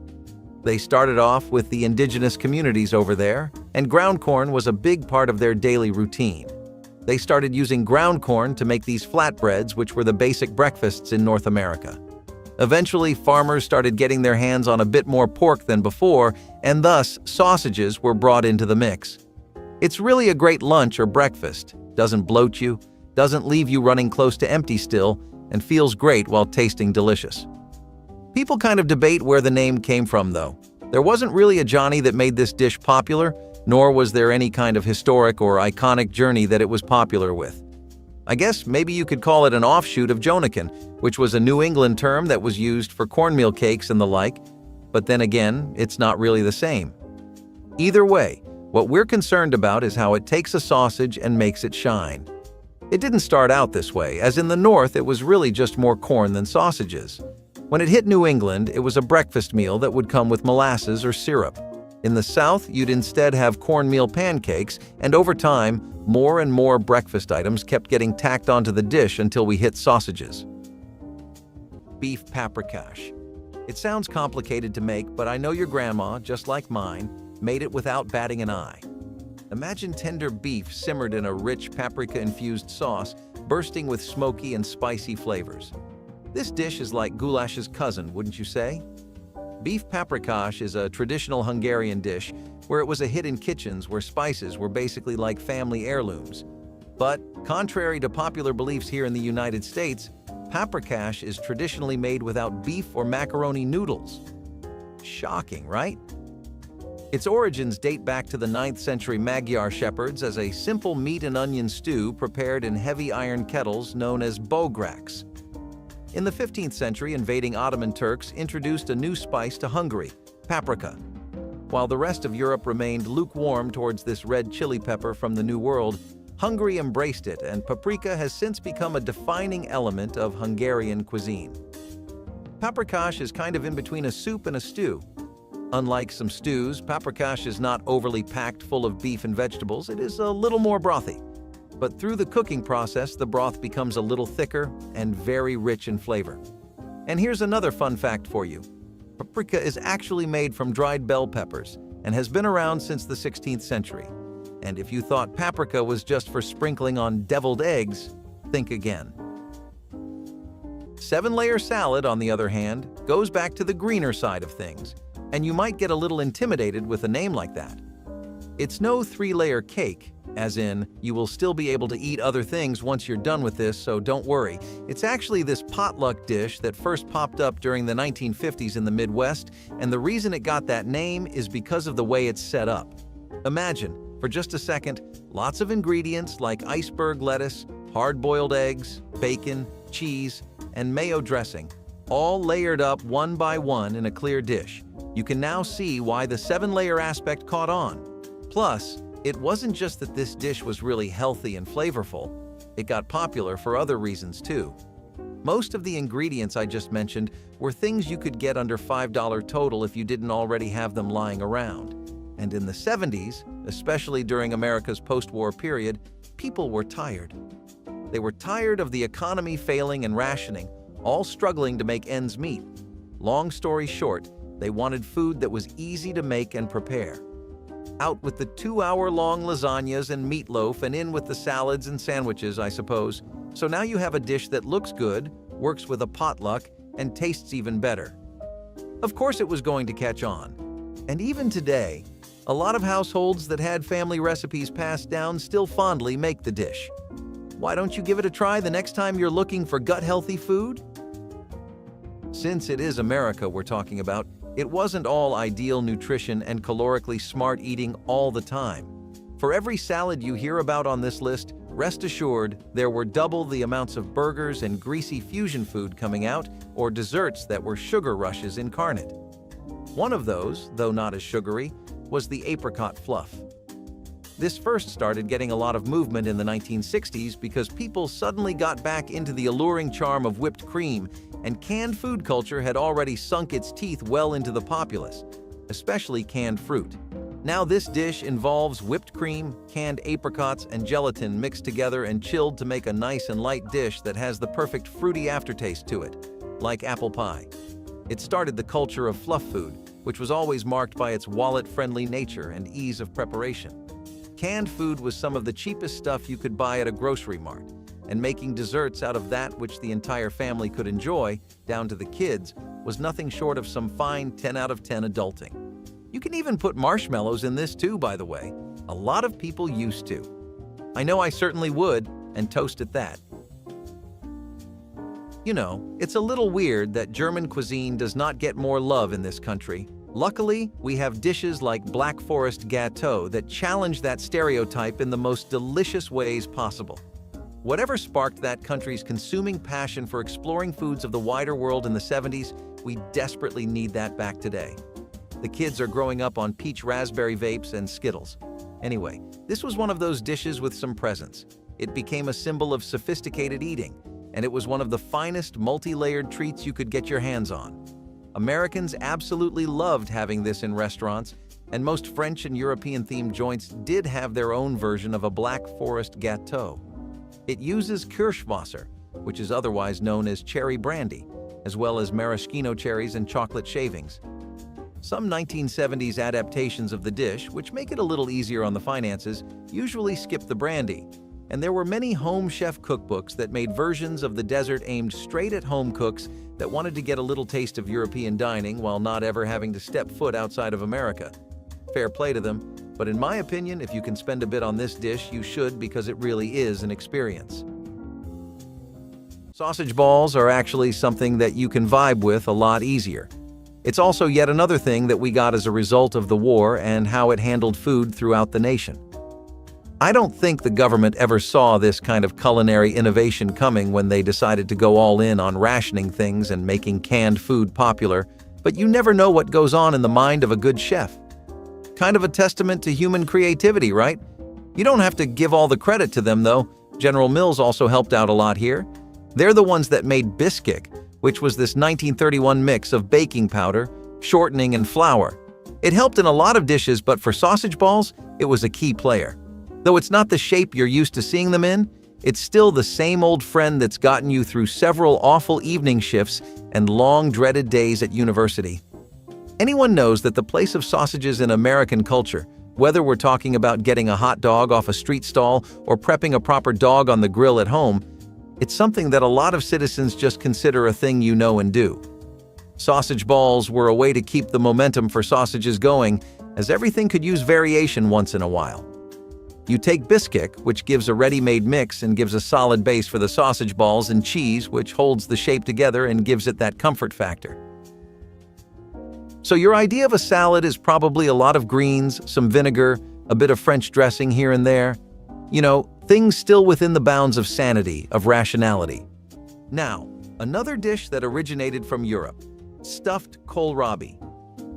They started off with the indigenous communities over there, and ground corn was a big part of their daily routine. They started using ground corn to make these flatbreads, which were the basic breakfasts in North America. Eventually, farmers started getting their hands on a bit more pork than before, and thus sausages were brought into the mix. It's really a great lunch or breakfast, doesn't bloat you, doesn't leave you running close to empty still, and feels great while tasting delicious. People kind of debate where the name came from, though. There wasn't really a Johnny that made this dish popular, nor was there any kind of historic or iconic journey that it was popular with. I guess maybe you could call it an offshoot of Jonakin, which was a New England term that was used for cornmeal cakes and the like, but then again, it's not really the same. Either way, what we're concerned about is how it takes a sausage and makes it shine. It didn't start out this way, as in the North it was really just more corn than sausages. When it hit New England, it was a breakfast meal that would come with molasses or syrup. In the South, you'd instead have cornmeal pancakes, and over time, more and more breakfast items kept getting tacked onto the dish until we hit sausages. Beef paprikash. It sounds complicated to make, but I know your grandma, just like mine, made it without batting an eye. Imagine tender beef simmered in a rich paprika-infused sauce, bursting with smoky and spicy flavors. This dish is like goulash's cousin, wouldn't you say? Beef paprikash is a traditional Hungarian dish where it was a hit in kitchens where spices were basically like family heirlooms. But, contrary to popular beliefs here in the United States, paprikash is traditionally made without beef or macaroni noodles. Shocking, right? Its origins date back to the 9th century Magyar shepherds as a simple meat and onion stew prepared in heavy iron kettles known as bograks. In the 15th century, invading Ottoman Turks introduced a new spice to Hungary, paprika. While the rest of Europe remained lukewarm towards this red chili pepper from the New World, Hungary embraced it, and paprika has since become a defining element of Hungarian cuisine. Paprikash is kind of in between a soup and a stew. Unlike some stews, paprikash is not overly packed full of beef and vegetables. It is a little more brothy. But through the cooking process, the broth becomes a little thicker and very rich in flavor. And here's another fun fact for you. Paprika is actually made from dried bell peppers and has been around since the 16th century. And if you thought paprika was just for sprinkling on deviled eggs, think again. 7-layer salad, on the other hand, goes back to the greener side of things, and you might get a little intimidated with a name like that. It's no 3-layer cake, as in, you will still be able to eat other things once you're done with this, so don't worry. It's actually this potluck dish that first popped up during the 1950s in the Midwest, and the reason it got that name is because of the way it's set up. Imagine, for just a second, lots of ingredients like iceberg lettuce, hard-boiled eggs, bacon, cheese, and mayo dressing, all layered up one by one in a clear dish. You can now see why the 7-layer aspect caught on. Plus, it wasn't just that this dish was really healthy and flavorful. It got popular for other reasons too. Most of the ingredients I just mentioned were things you could get under $5 total if you didn't already have them lying around. And in the 70s, especially during America's post-war period, people were tired. They were tired of the economy failing and rationing, all struggling to make ends meet. Long story short, they wanted food that was easy to make and prepare. Out with the 2-hour-long lasagnas and meatloaf, and in with the salads and sandwiches, I suppose. So now you have a dish that looks good, works with a potluck, and tastes even better. Of course it was going to catch on. And even today, a lot of households that had family recipes passed down still fondly make the dish. Why don't you give it a try the next time you're looking for gut-healthy food? Since it is America we're talking about, it wasn't all ideal nutrition and calorically smart eating all the time. For every salad you hear about on this list, rest assured there were double the amounts of burgers and greasy fusion food coming out, or desserts that were sugar rushes incarnate. One of those, though not as sugary, was the Apricot Fluff. This first started getting a lot of movement in the 1960s because people suddenly got back into the alluring charm of whipped cream, and canned food culture had already sunk its teeth well into the populace, especially canned fruit. Now this dish involves whipped cream, canned apricots, and gelatin mixed together and chilled to make a nice and light dish that has the perfect fruity aftertaste to it, like apple pie. It started the culture of fluff food, which was always marked by its wallet-friendly nature and ease of preparation. Canned food was some of the cheapest stuff you could buy at a grocery mart, and making desserts out of that which the entire family could enjoy, down to the kids, was nothing short of some fine 10 out of 10 adulting. You can even put marshmallows in this too, by the way. A lot of people used to. I know I certainly would, and toast at that. You know, it's a little weird that German cuisine does not get more love in this country. Luckily, we have dishes like Black Forest Gâteau that challenge that stereotype in the most delicious ways possible. Whatever sparked that country's consuming passion for exploring foods of the wider world in the 70s, we desperately need that back today. The kids are growing up on peach raspberry vapes and Skittles. Anyway, this was one of those dishes with some presence. It became a symbol of sophisticated eating, and it was one of the finest multi-layered treats you could get your hands on. Americans absolutely loved having this in restaurants, and most French and European-themed joints did have their own version of a Black Forest Gâteau. It uses Kirschwasser, which is otherwise known as cherry brandy, as well as maraschino cherries and chocolate shavings. Some 1970s adaptations of the dish, which make it a little easier on the finances, usually skip the brandy, and there were many home chef cookbooks that made versions of the dessert aimed straight at home cooks that wanted to get a little taste of European dining while not ever having to step foot outside of America. Fair play to them, but in my opinion, if you can spend a bit on this dish, you should, because it really is an experience. Sausage balls are actually something that you can vibe with a lot easier. It's also yet another thing that we got as a result of the war and how it handled food throughout the nation. I don't think the government ever saw this kind of culinary innovation coming when they decided to go all in on rationing things and making canned food popular, but you never know what goes on in the mind of a good chef. Kind of a testament to human creativity, right? You don't have to give all the credit to them, though. General Mills also helped out a lot here. They're the ones that made Bisque, which was this 1931 mix of baking powder, shortening, and flour. It helped in a lot of dishes, but for sausage balls, it was a key player. Though it's not the shape you're used to seeing them in, it's still the same old friend that's gotten you through several awful evening shifts and long dreaded days at university. Anyone knows that the place of sausages in American culture, whether we're talking about getting a hot dog off a street stall or prepping a proper dog on the grill at home, it's something that a lot of citizens just consider a thing you know and do. Sausage balls were a way to keep the momentum for sausages going, as everything could use variation once in a while. You take Bisque, which gives a ready-made mix and gives a solid base for the sausage balls, and cheese, which holds the shape together and gives it that comfort factor. So your idea of a salad is probably a lot of greens, some vinegar, a bit of French dressing here and there. You know, things still within the bounds of sanity, of rationality. Now, another dish that originated from Europe, stuffed kohlrabi.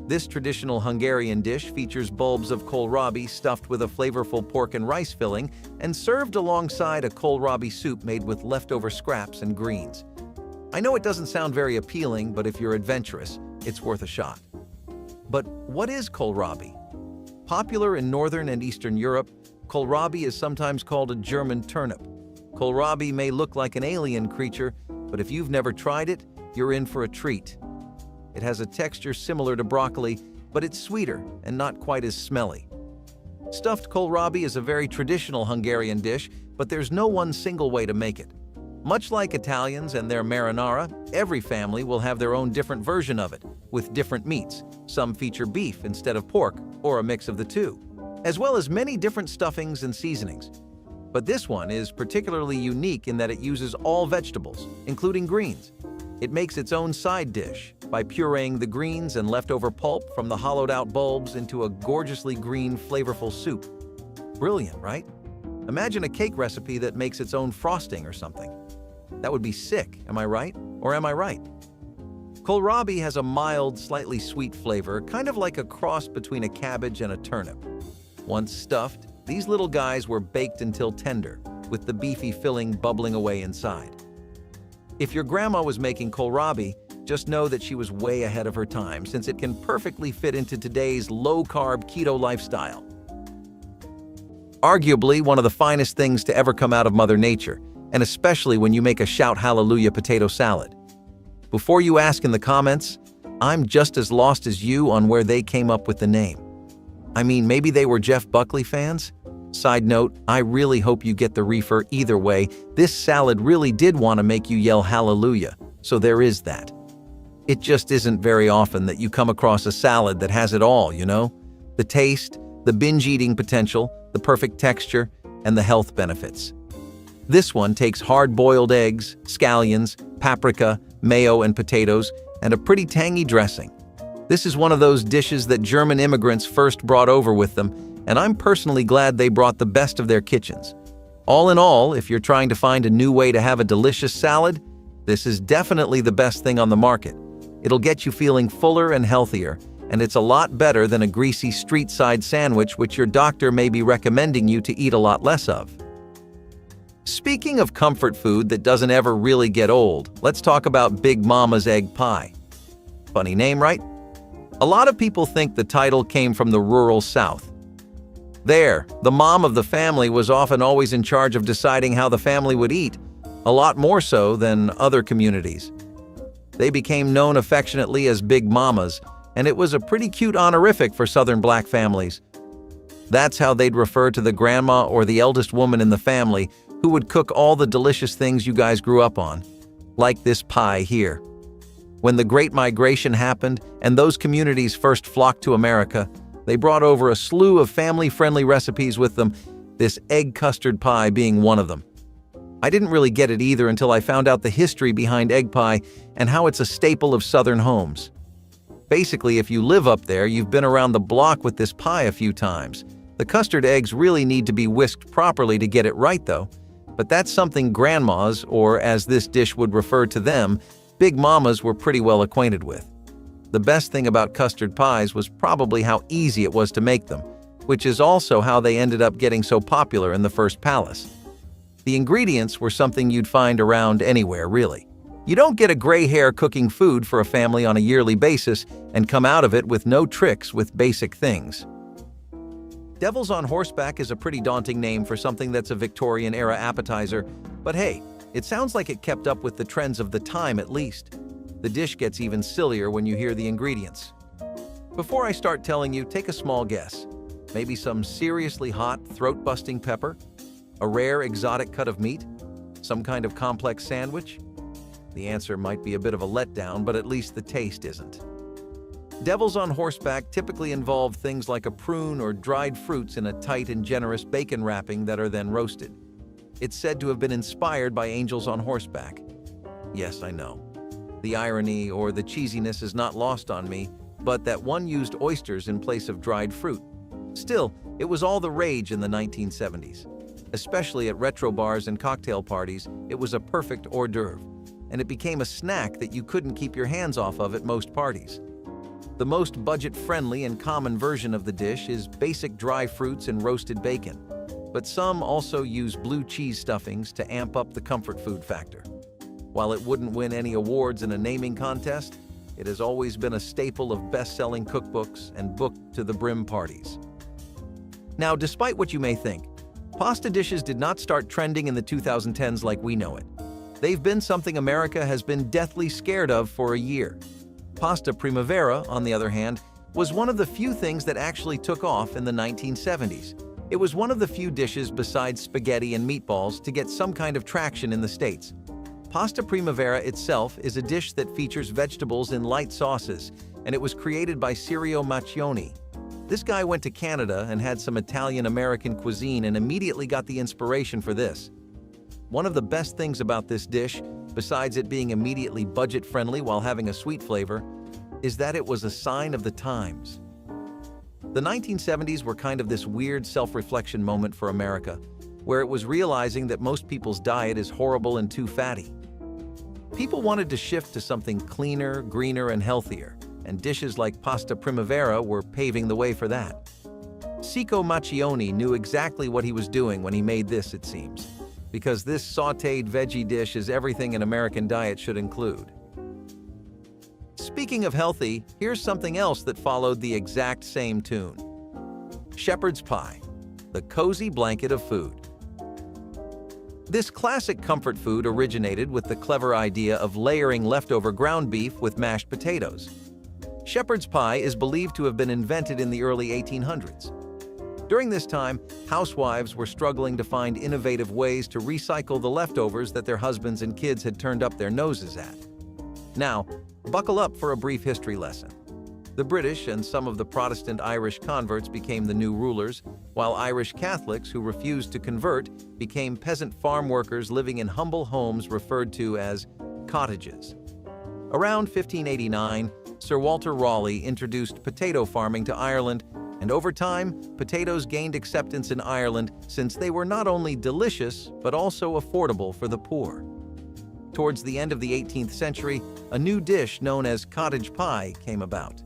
This traditional Hungarian dish features bulbs of kohlrabi stuffed with a flavorful pork and rice filling and served alongside a kohlrabi soup made with leftover scraps and greens. I know it doesn't sound very appealing, but if you're adventurous, it's worth a shot. But what is kohlrabi? Popular in Northern and Eastern Europe, kohlrabi is sometimes called a German turnip. Kohlrabi may look like an alien creature, but if you've never tried it, you're in for a treat. It has a texture similar to broccoli, but it's sweeter and not quite as smelly. Stuffed kohlrabi is a very traditional Hungarian dish, but there's no one single way to make it. Much like Italians and their marinara, every family will have their own different version of it, with different meats. Some feature beef instead of pork, or a mix of the two, as well as many different stuffings and seasonings. But this one is particularly unique in that it uses all vegetables, including greens. It makes its own side dish by pureeing the greens and leftover pulp from the hollowed-out bulbs into a gorgeously green, flavorful soup. Brilliant, right? Imagine a cake recipe that makes its own frosting or something. That would be sick, am I right? Or am I right? Kohlrabi has a mild, slightly sweet flavor, kind of like a cross between a cabbage and a turnip. Once stuffed, these little guys were baked until tender, with the beefy filling bubbling away inside. If your grandma was making kohlrabi, just know that she was way ahead of her time, since it can perfectly fit into today's low-carb keto lifestyle. Arguably one of the finest things to ever come out of Mother Nature, and especially when you make a shout Halleluja potato salad. Before you ask in the comments, I'm just as lost as you on where they came up with the name. I mean, maybe they were Jeff Buckley fans? Side note, I really hope you get the reefer either way. This salad really did want to make you yell Halleluja, so there is that. It just isn't very often that you come across a salad that has it all, you know? The taste, the binge-eating potential, the perfect texture, and the health benefits. This one takes hard-boiled eggs, scallions, paprika, mayo, and potatoes, and a pretty tangy dressing. This is one of those dishes that German immigrants first brought over with them, and I'm personally glad they brought the best of their kitchens. All in all, if you're trying to find a new way to have a delicious salad, this is definitely the best thing on the market. It'll get you feeling fuller and healthier, and it's a lot better than a greasy street-side sandwich which your doctor may be recommending you to eat a lot less of. Speaking of comfort food that doesn't ever really get old, let's talk about Big Mama's egg pie. Funny name, right? A lot of people think the title came from the rural South. There, the mom of the family was often always in charge of deciding how the family would eat, a lot more so than other communities. They became known affectionately as Big Mamas, and it was a pretty cute honorific for Southern Black families. That's how they'd refer to the grandma or the eldest woman in the family who would cook all the delicious things you guys grew up on, like this pie here. When the Great Migration happened and those communities first flocked to America, they brought over a slew of family-friendly recipes with them, this egg custard pie being one of them. I didn't really get it either until I found out the history behind egg pie and how it's a staple of Southern homes. Basically, if you live up there, you've been around the block with this pie a few times. The custard eggs really need to be whisked properly to get it right though. But that's something grandmas, or as this dish would refer to them, big mamas were pretty well acquainted with. The best thing about custard pies was probably how easy it was to make them, which is also how they ended up getting so popular in the first palace. The ingredients were something you'd find around anywhere, really. You don't get a gray hair cooking food for a family on a yearly basis and come out of it with no tricks with basic things. Devil's on Horseback is a pretty daunting name for something that's a Victorian-era appetizer, but hey, it sounds like it kept up with the trends of the time at least. The dish gets even sillier when you hear the ingredients. Before I start telling you, take a small guess. Maybe some seriously hot, throat-busting pepper? A rare, exotic cut of meat? Some kind of complex sandwich? The answer might be a bit of a letdown, but at least the taste isn't. Devils on Horseback typically involve things like a prune or dried fruits in a tight and generous bacon wrapping that are then roasted. It's said to have been inspired by angels on horseback. Yes, I know. The irony or the cheesiness is not lost on me, but that one used oysters in place of dried fruit. Still, it was all the rage in the 1970s. Especially at retro bars and cocktail parties, it was a perfect hors d'oeuvre, and it became a snack that you couldn't keep your hands off of at most parties. The most budget-friendly and common version of the dish is basic dry fruits and roasted bacon, but some also use blue cheese stuffings to amp up the comfort food factor. While it wouldn't win any awards in a naming contest, it has always been a staple of best-selling cookbooks and booked-to-the-brim parties. Now, despite what you may think, pasta dishes did not start trending in the 2010s like we know it. They've been something America has been deathly scared of for a year. Pasta primavera, on the other hand, was one of the few things that actually took off in the 1970s. It was one of the few dishes besides spaghetti and meatballs to get some kind of traction in the States. Pasta primavera itself is a dish that features vegetables in light sauces, and it was created by Cirio Macchioni. This guy went to Canada and had some Italian-American cuisine and immediately got the inspiration for this. One of the best things about this dish, besides it being immediately budget-friendly while having a sweet flavor, is that it was a sign of the times. The 1970s were kind of this weird self-reflection moment for America, where it was realizing that most people's diet is horrible and too fatty. People wanted to shift to something cleaner, greener, and healthier, and dishes like pasta primavera were paving the way for that. Cirio Macchioni knew exactly what he was doing when he made this, it seems, because this sautéed veggie dish is everything an American diet should include. Speaking of healthy, here's something else that followed the exact same tune. Shepherd's pie, the cozy blanket of food. This classic comfort food originated with the clever idea of layering leftover ground beef with mashed potatoes. Shepherd's pie is believed to have been invented in the early 1800s. During this time, housewives were struggling to find innovative ways to recycle the leftovers that their husbands and kids had turned up their noses at. Now, buckle up for a brief history lesson. The British and some of the Protestant Irish converts became the new rulers, while Irish Catholics who refused to convert became peasant farm workers living in humble homes referred to as cottages. Around 1589, Sir Walter Raleigh introduced potato farming to Ireland, and over time, potatoes gained acceptance in Ireland since they were not only delicious, but also affordable for the poor. Towards the end of the 18th century, a new dish known as cottage pie came about.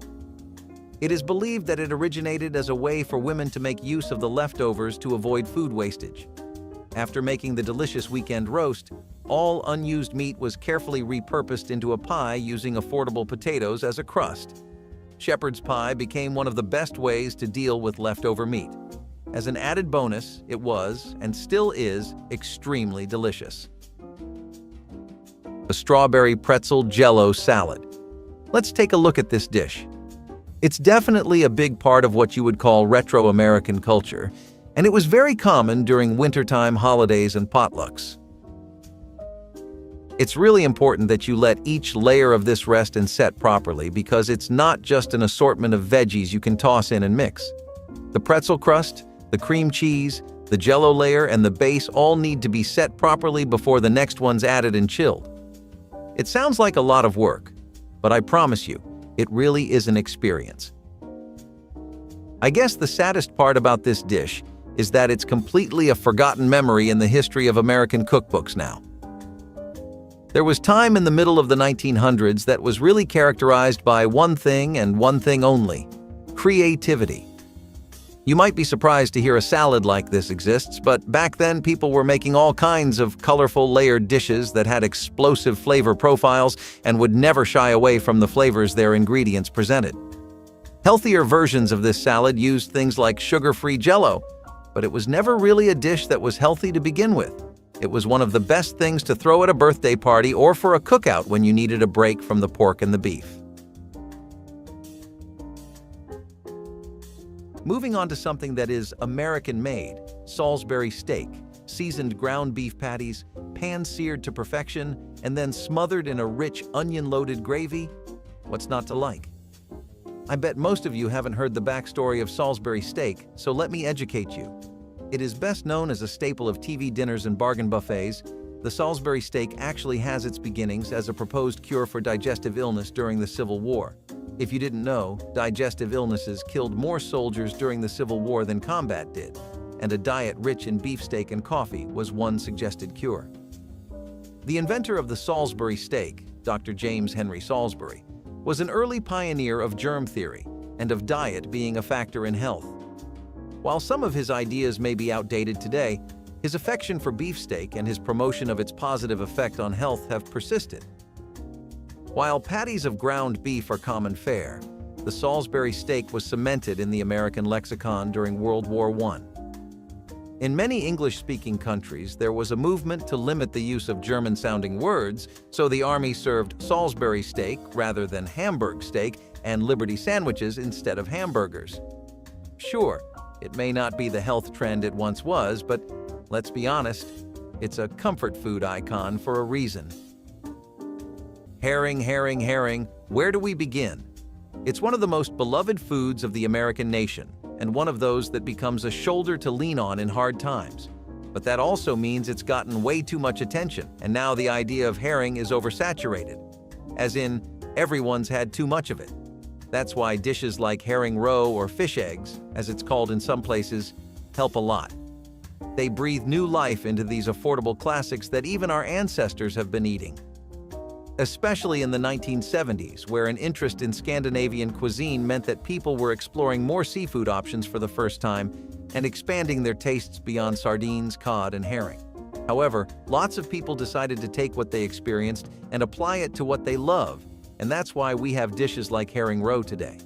It is believed that it originated as a way for women to make use of the leftovers to avoid food wastage. After making the delicious weekend roast, all unused meat was carefully repurposed into a pie using affordable potatoes as a crust. Shepherd's pie became one of the best ways to deal with leftover meat. As an added bonus, it was, and still is, extremely delicious. A strawberry pretzel JelloO salad. Let's take a look at this dish. It's definitely a big part of what you would call retro American culture, and it was very common during wintertime holidays and potlucks. It's really important that you let each layer of this rest and set properly because it's not just an assortment of veggies you can toss in and mix. The pretzel crust, the cream cheese, the JelloO layer, and the base all need to be set properly before the next one's added and chilled. It sounds like a lot of work, but I promise you, It really is an experience. I guess the saddest part about this dish is that it's completely a forgotten memory in the history of American cookbooks now. There was time in the middle of the 1900s that was really characterized by one thing and one thing only: creativity. You might be surprised to hear a salad like this exists, but back then people were making all kinds of colorful layered dishes that had explosive flavor profiles and would never shy away from the flavors their ingredients presented. Healthier versions of this salad used things like sugar-free JelloO, but it was never really a dish that was healthy to begin with. It was one of the best things to throw at a birthday party or for a cookout when you needed a break from the pork and the beef. Moving on to something that is American-made: Salsbury steak, seasoned ground beef patties, pan-seared to perfection, and then smothered in a rich onion-loaded gravy. What's not to like? I bet most of you haven't heard the backstory of Salsbury steak, so let me educate you. It is best known as a staple of TV dinners and bargain buffets. The Salsbury steak actually has its beginnings as a proposed cure for digestive illness during the Civil War. If you didn't know, digestive illnesses killed more soldiers during the Civil War than combat did, and a diet rich in beefsteak and coffee was one suggested cure. The inventor of the Salsbury steak, Dr. James Henry Salsbury, was an early pioneer of germ theory and of diet being a factor in health. While some of his ideas may be outdated today, his affection for beefsteak and his promotion of its positive effect on health have persisted. While patties of ground beef are common fare, the Salsbury steak was cemented in the American lexicon during World War I. In many English-speaking countries, there was a movement to limit the use of German-sounding words, so the Army served Salsbury steak rather than Hamburg steak and Liberty sandwiches instead of hamburgers. Sure, it may not be the health trend it once was, but let's be honest, it's a comfort food icon for a reason. Herring, herring, herring, where do we begin? It's one of the most beloved foods of the American nation, and one of those that becomes a shoulder to lean on in hard times. But that also means it's gotten way too much attention, and now the idea of herring is oversaturated. As in, everyone's had too much of it. That's why dishes like herring roe or fish eggs, as it's called in some places, help a lot. They breathe new life into these affordable classics that even our ancestors have been eating. Especially in the 1970s, where an interest in Scandinavian cuisine meant that people were exploring more seafood options for the first time and expanding their tastes beyond sardines, cod, and herring. However, lots of people decided to take what they experienced and apply it to what they love, and that's why we have dishes like herring roe today.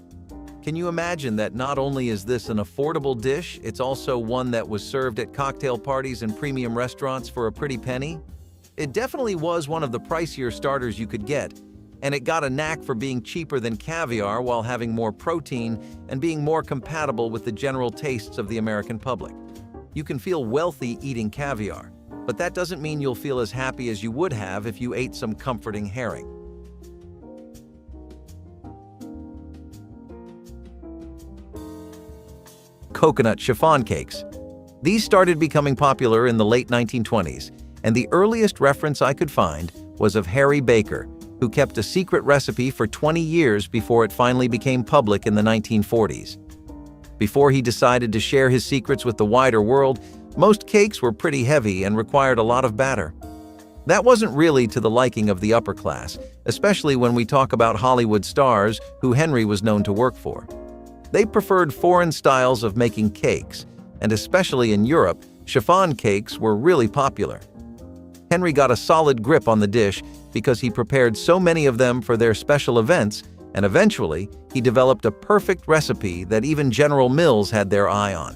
Can you imagine that not only is this an affordable dish, it's also one that was served at cocktail parties and premium restaurants for a pretty penny? It definitely was one of the pricier starters you could get, and it got a knack for being cheaper than caviar while having more protein and being more compatible with the general tastes of the American public. You can feel wealthy eating caviar, but that doesn't mean you'll feel as happy as you would have if you ate some comforting herring. Coconut chiffon cakes. These started becoming popular in the late 1920s, and the earliest reference I could find was of Harry Baker, who kept a secret recipe for 20 years before it finally became public in the 1940s. Before he decided to share his secrets with the wider world, most cakes were pretty heavy and required a lot of batter. That wasn't really to the liking of the upper class, especially when we talk about Hollywood stars who Henry was known to work for. They preferred foreign styles of making cakes, and especially in Europe, chiffon cakes were really popular. Henry got a solid grip on the dish because he prepared so many of them for their special events, and eventually, he developed a perfect recipe that even General Mills had their eye on.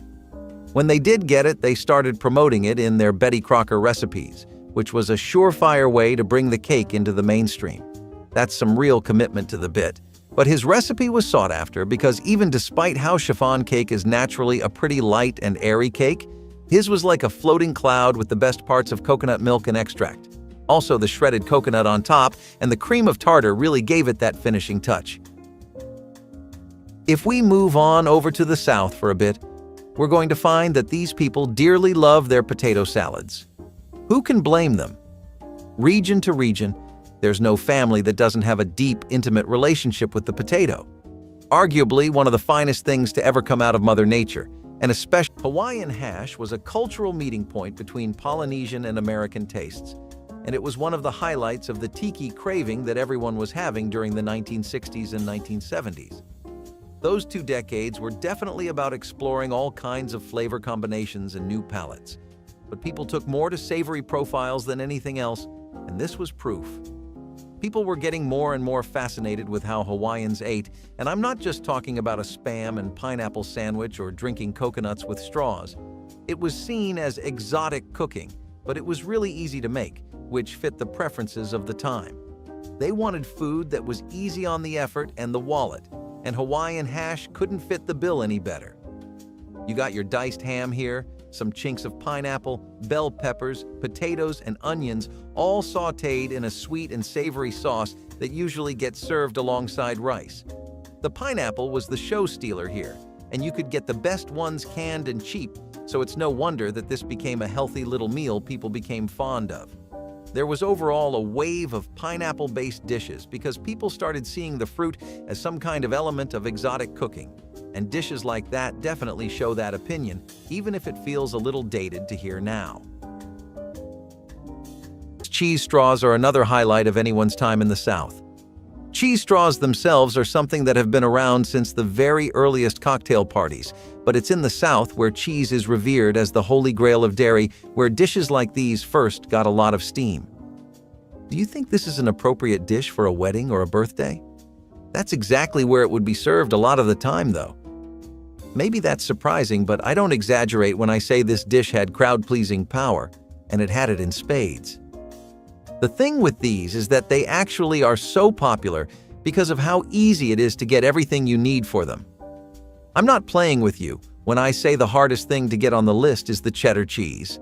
When they did get it, they started promoting it in their Betty Crocker recipes, which was a surefire way to bring the cake into the mainstream. That's some real commitment to the bit. But his recipe was sought after because even despite how chiffon cake is naturally a pretty light and airy cake, his was like a floating cloud with the best parts of coconut milk and extract. Also, the shredded coconut on top and the cream of tartar really gave it that finishing touch. If we move on over to the South for a bit, we're going to find that these people dearly love their potato salads. Who can blame them? Region to region, There's no family that doesn't have a deep, intimate relationship with the potato. Arguably one of the finest things to ever come out of Mother Nature, and especially Hawaiian hash was a cultural meeting point between Polynesian and American tastes, and it was one of the highlights of the tiki craving that everyone was having during the 1960s and 1970s. Those 2 decades were definitely about exploring all kinds of flavor combinations and new palates, but people took more to savory profiles than anything else, and this was proof. People were getting more and more fascinated with how Hawaiians ate, and I'm not just talking about a Spam and pineapple sandwich or drinking coconuts with straws. It was seen as exotic cooking, but it was really easy to make, which fit the preferences of the time. They wanted food that was easy on the effort and the wallet, and Hawaiian hash couldn't fit the bill any better. You got your diced ham here, some chinks of pineapple, bell peppers, potatoes, and onions, all sautéed in a sweet and savory sauce that usually gets served alongside rice. The pineapple was the show stealer here, and you could get the best ones canned and cheap, so it's no wonder that this became a healthy little meal people became fond of. There was overall a wave of pineapple-based dishes because people started seeing the fruit as some kind of element of exotic cooking. And dishes like that definitely show that opinion, even if it feels a little dated to hear now. Cheese straws are another highlight of anyone's time in the South. Cheese straws themselves are something that have been around since the very earliest cocktail parties, but it's in the South where cheese is revered as the holy grail of dairy, where dishes like these first got a lot of steam. Do you think this is an appropriate dish for a wedding or a birthday? That's exactly where it would be served a lot of the time, though. Maybe that's surprising, but I don't exaggerate when I say this dish had crowd-pleasing power, and it had it in spades. The thing with these is that they actually are so popular because of how easy it is to get everything you need for them. I'm not playing with you when I say the hardest thing to get on the list is the cheddar cheese.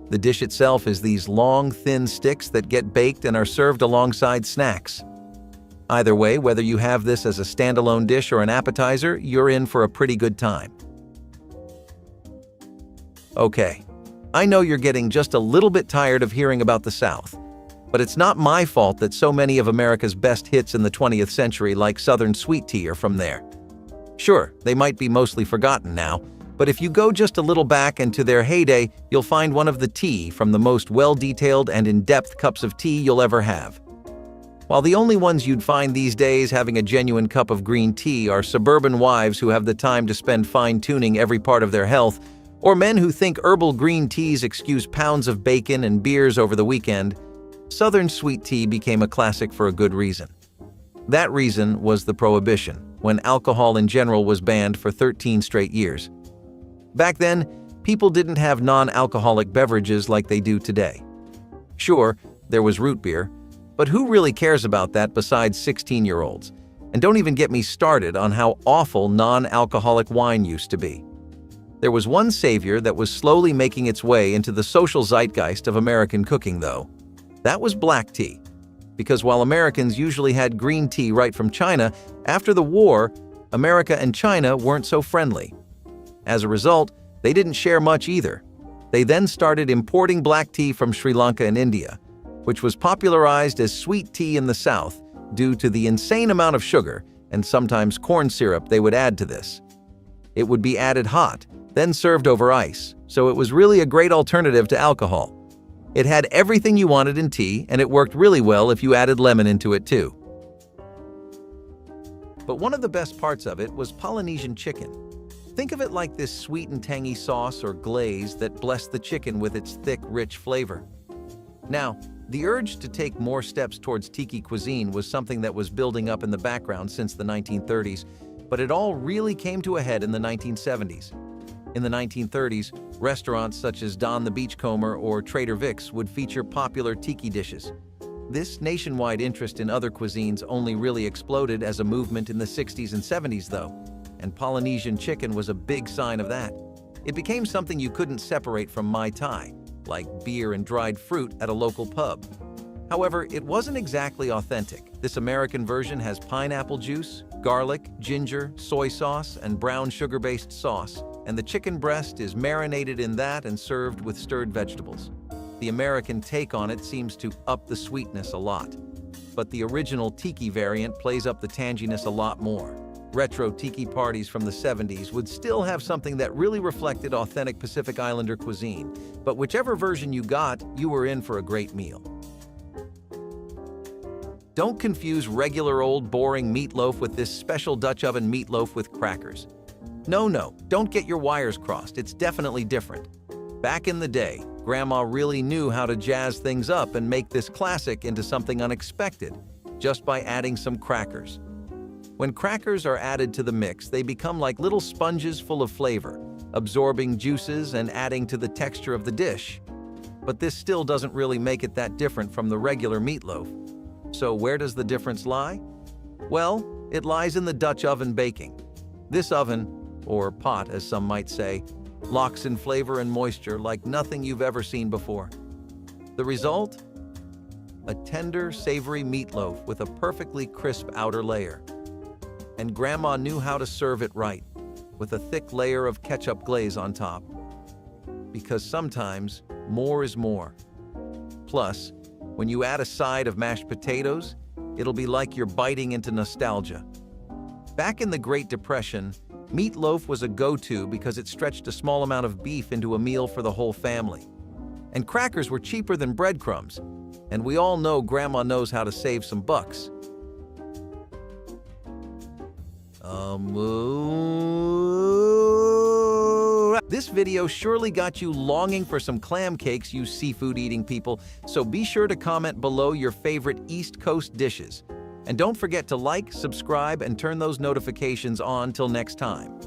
The dish itself is these long, thin sticks that get baked and are served alongside snacks. Either way, whether you have this as a standalone dish or an appetizer, you're in for a pretty good time. Okay, I know you're getting just a little bit tired of hearing about the South, but it's not my fault that so many of America's best hits in the 20th century, like Southern sweet tea, are from there. Sure, they might be mostly forgotten now, but if you go just a little back into their heyday, you'll find one of the tea from the most well-detailed and in-depth cups of tea you'll ever have. While the only ones you'd find these days having a genuine cup of green tea are suburban wives who have the time to spend fine-tuning every part of their health, or men who think herbal green teas excuse pounds of bacon and beers over the weekend, Southern sweet tea became a classic for a good reason. That reason was the Prohibition, when alcohol in general was banned for 13 straight years. Back then, people didn't have non-alcoholic beverages like they do today. Sure, there was root beer, but who really cares about that besides 16-year-olds? And don't even get me started on how awful non-alcoholic wine used to be. There was one savior that was slowly making its way into the social zeitgeist of American cooking, though. That was black tea. Because while Americans usually had green tea right from China, after the war, America and China weren't so friendly. As a result, they didn't share much either. They then started importing black tea from Sri Lanka and India, which was popularized as sweet tea in the South due to the insane amount of sugar and sometimes corn syrup they would add to this. It would be added hot, then served over ice, so it was really a great alternative to alcohol. It had everything you wanted in tea, and it worked really well if you added lemon into it too. But one of the best parts of it was Polynesian chicken. Think of it like this sweet and tangy sauce or glaze that blessed the chicken with its thick, rich flavor. Now, the urge to take more steps towards tiki cuisine was something that was building up in the background since the 1930s, but it all really came to a head in the 1970s. In the 1930s, restaurants such as Don the Beachcomber or Trader Vic's would feature popular tiki dishes. This nationwide interest in other cuisines only really exploded as a movement in the 60s and 70s, though, and Polynesian chicken was a big sign of that. It became something you couldn't separate from Mai Tai, like beer and dried fruit at a local pub. However, it wasn't exactly authentic. This American version has pineapple juice, garlic, ginger, soy sauce, and brown sugar-based sauce, and the chicken breast is marinated in that and served with stirred vegetables. The American take on it seems to up the sweetness a lot. but the original tiki variant plays up the tanginess a lot more. Retro tiki parties from the 70s would still have something that really reflected authentic Pacific Islander cuisine, but whichever version you got, you were in for a great meal. Don't confuse regular old boring meatloaf with this special Dutch oven meatloaf with crackers. No, don't get your wires crossed, it's definitely different. Back in the day, Grandma really knew how to jazz things up and make this classic into something unexpected, just by adding some crackers. When crackers are added to the mix, they become like little sponges full of flavor, absorbing juices and adding to the texture of the dish. But this still doesn't really make it that different from the regular meatloaf. So where does the difference lie? Well, it lies in the Dutch oven baking. This oven, or pot as some might say, locks in flavor and moisture like nothing you've ever seen before. The result? A tender, savory meatloaf with a perfectly crisp outer layer. And Grandma knew how to serve it right, with a thick layer of ketchup glaze on top. Because sometimes, more is more. Plus, when you add a side of mashed potatoes, it'll be like you're biting into nostalgia. Back in the Great Depression, meatloaf was a go-to because it stretched a small amount of beef into a meal for the whole family. And crackers were cheaper than breadcrumbs, and we all know Grandma knows how to save some bucks. This video surely got you longing for some clam cakes, you seafood-eating people, so be sure to comment below your favorite East Coast dishes. And don't forget to like, subscribe, and turn those notifications on till next time.